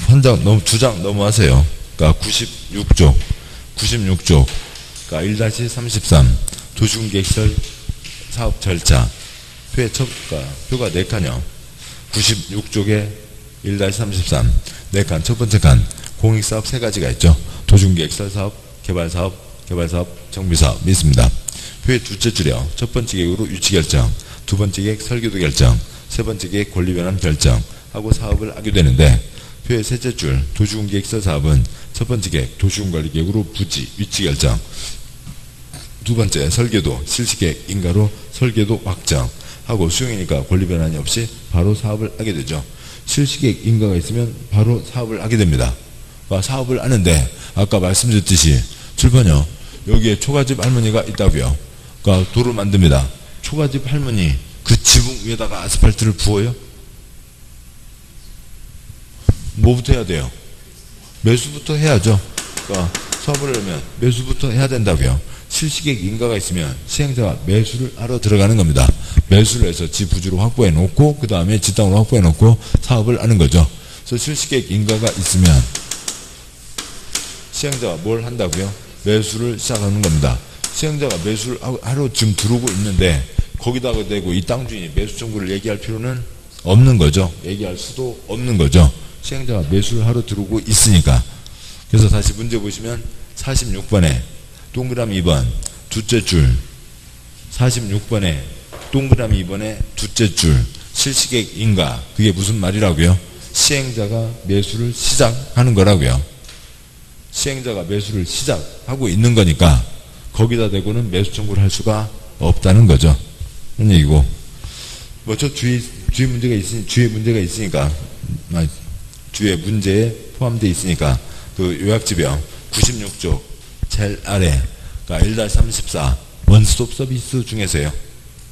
Speaker 1: 한 장 두 장 넘어가세요. 그러니까 96쪽 그러니까 1-33 도시군계획설 사업 절차 표가 4칸이요. 96쪽에 1-33 4칸 첫 번째 칸 공익사업 3가지가 있죠. 도시군계획설 사업, 개발사업, 정비사업이 있습니다. 표의 둘째 줄이요. 첫 번째 계획으로 유치결정, 두 번째 계획 설계도 결정, 세 번째 계획 권리변환 결정 하고 사업을 하게 되는데 표의 셋째 줄 도시군계획설 사업은 첫 번째 계획 도시군관리계획으로 부지, 위치결정, 두 번째 설계도 실시계획 인가로 설계도 확정 하고 수용이니까 권리변환이 없이 바로 사업을 하게 되죠. 실시계획 인가가 있으면 바로 사업을 하게 됩니다. 사업을 하는데 아까 말씀드렸듯이 7번이요. 여기에 초가집 할머니가 있다고요. 그러니까 도로 만듭니다. 초가집 할머니 그 지붕 위에다가 아스팔트를 부어요? 뭐부터 해야 돼요? 매수부터 해야죠. 그러니까 사업을 하려면 매수부터 해야 된다고요. 실시계획 인가가 있으면 시행자가 매수를 하러 들어가는 겁니다. 매수를 해서 지 부지로 확보해 놓고 그 다음에 지 땅으로 확보해 놓고 사업을 하는 거죠. 그래서 실시계획 인가가 있으면 시행자가 뭘 한다고요? 매수를 시작하는 겁니다. 시행자가 매수를 하러 지금 들어오고 있는데 거기다가 대고 이 땅 주인이 매수 청구를 얘기할 필요는 없는 거죠. 얘기할 수도 없는 거죠. 시행자가 매수를 하러 들어오고 있으니까. 그래서 다시 문제 보시면 46번에 동그라미 2번 둘째 줄 46번에 동그라미 2번에 둘째 줄 실시계획 인가 그게 무슨 말이라고요? 시행자가 매수를 시작하는 거라고요. 시행자가 매수를 시작하고 있는 거니까 거기다 대고는 매수 청구를 할 수가 없다는 거죠. 그런 얘기고 뭐 저 주의 문제가 있으니까 주의 문제에 포함되어 있으니까 그 요약집이요. 96쪽 제일 아래 그러니까 1-34 원스톱 서비스 중에서요.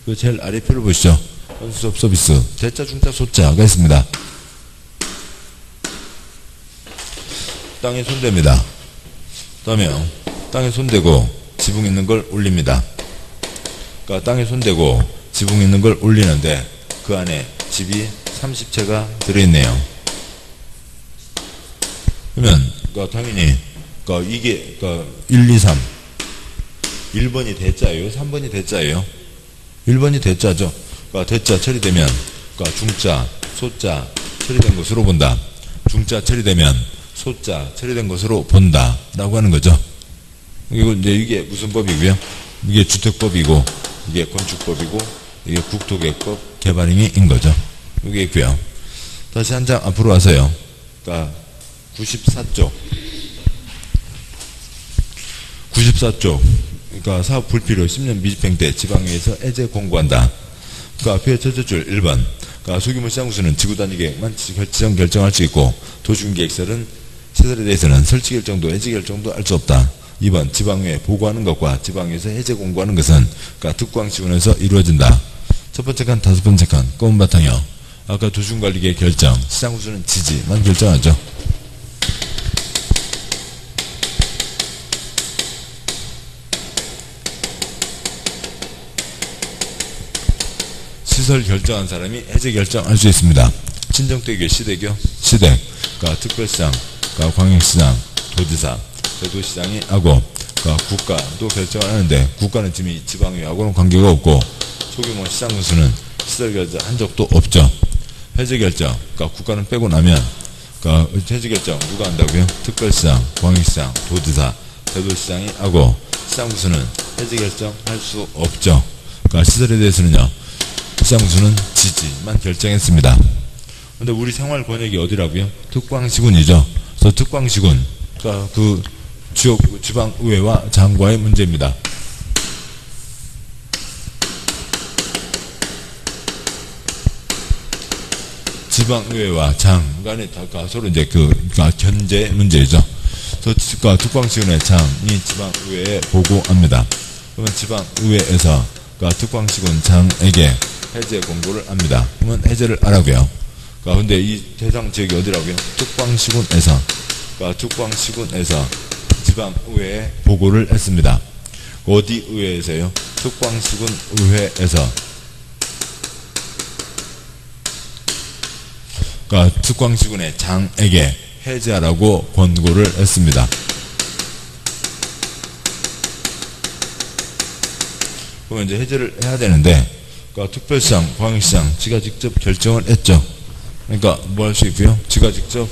Speaker 1: 그 제일 아래 표를 보시죠. 원스톱 서비스 대자 중자 소자가 있습니다. 땅에 손댑니다. 그다음에요. 땅에 손대고 지붕 있는 걸 올립니다. 그러니까 땅에 손대고 지붕 있는 걸 올리는데 그 안에 집이 30채가 들어있네요. 그러면 당연히 이게 1, 2, 3 1번이 대자예요? 3번이 대자예요? 1번이 대자죠. 대자 처리되면 중자, 소자 처리된 것으로 본다. 중자 처리되면 소자 처리된 것으로 본다 라고 하는 거죠. 그리고 이제 이게 무슨 법이고요? 이게 주택법이고 이게 건축법이고 이게 국토계획법 개발행위인 거죠. 이게 있고요. 다시 한 장 앞으로 와서요. 94쪽. 94쪽. 사업 불필요 10년 미집행 때 지방회에서 해제 공고한다. 앞에 첫째 줄 1번. 소규모 시장구수는 지구단위계획만 결정할 수 있고 도시계획설은 시설에 대해서는 설치 결정도 해제 결정도 할 수 없다. 2번. 지방회에 보고하는 것과 지방회에서 해제 공고하는 것은 특광시군에서 이루어진다. 첫 번째 칸, 다섯 번째 칸, 검은 바탕이요. 아까 도시관리계획 결정, 시장구수는 지지만 결정하죠. 시설 결정한 사람이 해제 결정할 수 있습니다. 친정대교, 시대교, 시댁, 특별시장, 광역시장, 도지사, 대도시장이 하고 국가도 결정을 하는데 국가는 지금 이 지방위하고는 관계가 없고 소규모 시장구수는 시설 결정한 적도 없죠. 해제 결정, 국가는 빼고 나면 해제 결정 누가 한다고요? 특별시장, 광역시장, 도지사, 대도시장이 하고 시장구수는 해제 결정할 수 없죠. 시설에 대해서는요. 시장구수는 지지만 결정했습니다. 근데 우리 생활 권역이 어디라고요? 특광시군이죠. 그래서 특광시군, 지방의회와 장과의 문제입니다. 지방의회와 장 간에 서로 이제 견제 문제죠. 그래서 특광시군의 장이 지방의회에 보고합니다. 그러면 지방의회에서 특광시군 장에게 해제 공고를 합니다. 그러면 해제를 하라고요. 근데 이 대상 지역이 어디라고요? 특광시군에서 지방의회에 보고를 했습니다. 어디 의회에서요? 특광시군 의회에서. 특광시군의 장에게 해제하라고 권고를 했습니다. 그러면 이제 해제를 해야 되는데, 특별시장, 광역시장, 지가 직접 결정을 했죠. 그러니까 뭐 할 수 있고요? 지가 직접,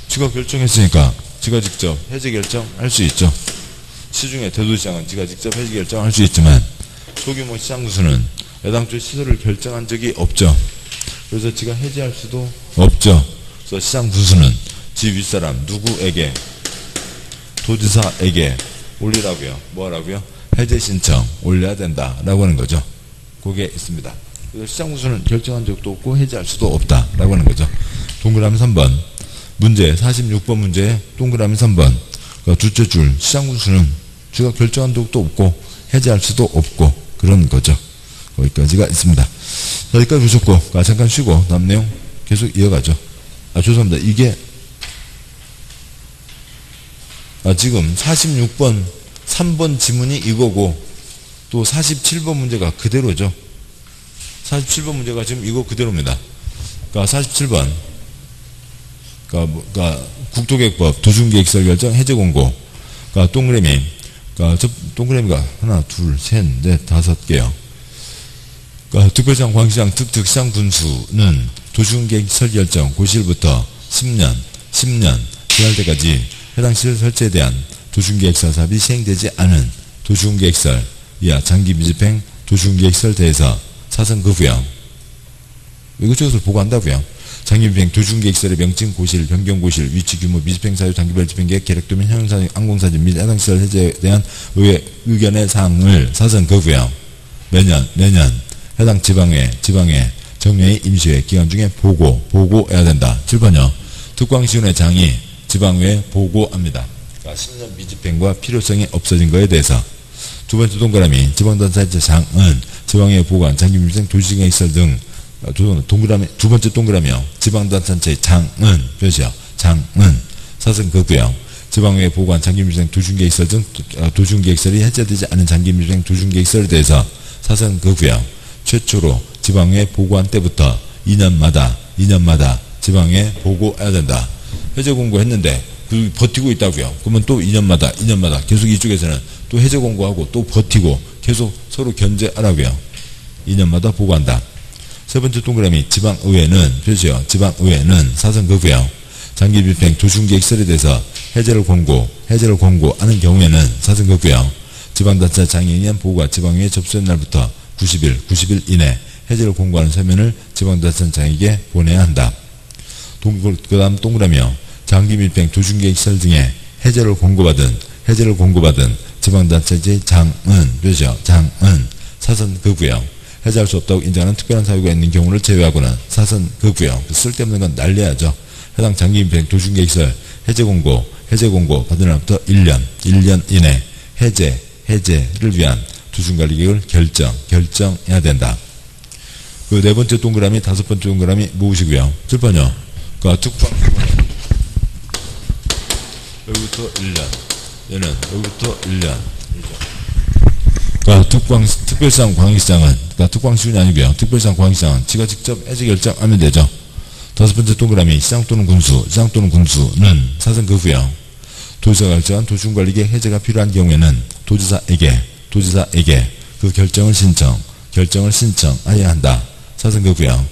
Speaker 1: 지가 결정했으니까 지가 직접 해제 결정할 수 있죠. 시중에 대도시장은 지가 직접 해제 결정할 수 있지만 소규모 시장구수는 애당초 시설을 결정한 적이 없죠. 그래서 지가 해제할 수도 없죠. 그래서 시장구수는 지 윗사람 누구에게, 도지사에게 올리라고요. 뭐 하라고요? 해제 신청 올려야 된다라고 하는 거죠. 그게 있습니다. 그래서 시장구수는 결정한 적도 없고 해제할 수도 없다라고 하는 거죠. 동그라미 3번 문제, 46번 문제에 동그라미 3번 둘째 줄, 시장구수는 지가 결정한 적도 없고 해제할 수도 없고 그런 거죠. 거기까지가 있습니다. 자, 여기까지 보셨고 잠깐 쉬고 다음 내용 계속 이어가죠. 죄송합니다. 이게 지금 46번 3번 지문이 이거고 또 47번 문제가 그대로죠. 47번 문제가 지금 이거 그대로입니다. 47번 국토계획법 도중계획설 결정 해제 공고 동그라미 동그라미가 하나 둘 셋 넷 다섯 개요. 특별시장 광시장 특특시장 분수는 도중계획설 결정 고시일부터 10년 지날 때까지 해당 시설 설치에 대한 도중계획설 사업이 시행되지 않은 도중계획설 이하 장기 미집행 도중계획설 대해서 사선 거부형 이것저것을 보고한다고요. 장기 미집행 도중계획설의 명칭 고실 변경 고실 위치 규모 미집행 사유 단기별 집행계획 계획도면 현황사진 항공사진 및 해당 시설 해제에 대한 의회 의견의 사항을 사선 거부형 매년 해당 지방회 정례회 임시회 기간 중에 보고해야 된다. 7번요. 특광시군의 장이 지방회에 보고합니다. 10년 미집행과 필요성이 없어진 것에 대해서. 두 번째 동그라미 지방단체의 장은 지방회에 보고한 장기미집행 도시계획설 등 동그라미 두 번째 동그라미요. 지방단체의 장은 표시요. 장은 사선 거부요. 지방회에 보고한 장기미집행 도중계획설 등 도중계획설이 해제되지 않은 장기미집행 도중계획설에 대해서 사선 거부요. 최초로 지방에 보고한 때부터 2년마다 지방에 보고해야 된다. 해제 공고했는데 그 버티고 있다고요. 그러면 또 2년마다 계속 이쪽에서는 또 해제 공고하고 또 버티고 계속 서로 견제하라고요. 2년마다 보고한다. 세 번째 동그라미 지방의회는 표시요. 지방의회는 사선거고요. 장기 집행 조중계획설에 대해서 해제를 공고하는 경우에는 사선거고요. 지방단체 장애인위원 보고가 지방의회 접수된 날부터 90일 이내 해제를 공고하는 서면을 지방단체 장에게 보내야 한다. 그 다음 동그라미요. 장기 밀폐 조중계획설 등의 해제를 공고받은 지방단체의 장은 사선거고요. 해제할 수 없다고 인정하는 특별한 사유가 있는 경우를 제외하고는 사선거고요. 쓸데없는 건 날려야죠. 해당 장기 밀폐 조중계획설 해제 공고 받은 날부터 1년 이내 해제를 위한 조중관리 계획을 결정해야 된다. 그 네 번째 동그라미, 다섯 번째 동그라미 무엇이고요? 7번요. 그 특방 여기부터 1년, 얘는 여기부터 1년. 특별시장 광역시장은, 특광시군이 아니고요. 특별시장 광역시장은 지가 직접 해제 결정하면 되죠. 다섯 번째 동그라미 시장 또는 군수는 사선거고요. 도지사가 결정한 도시군관리계획 해제가 필요한 경우에는 도지사에게 그 결정을 신청하여야 한다. 사선거고요.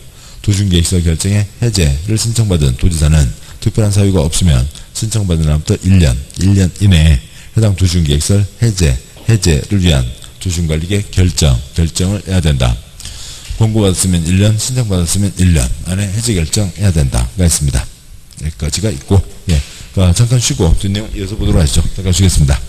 Speaker 1: 도시군계획설 결정에 해제를 신청받은 도지사는 특별한 사유가 없으면 신청받은 날부터 1년 이내에 해당 도시군계획설 해제를 위한 도시군관리계획 결정을 해야 된다. 공고받았으면 1년, 신청받았으면 1년 안에 해제 결정해야 된다가 있습니다. 여기까지가 있고, 잠깐 쉬고 뒷내용 이어서 보도록 하시죠. 잠깐 쉬겠습니다.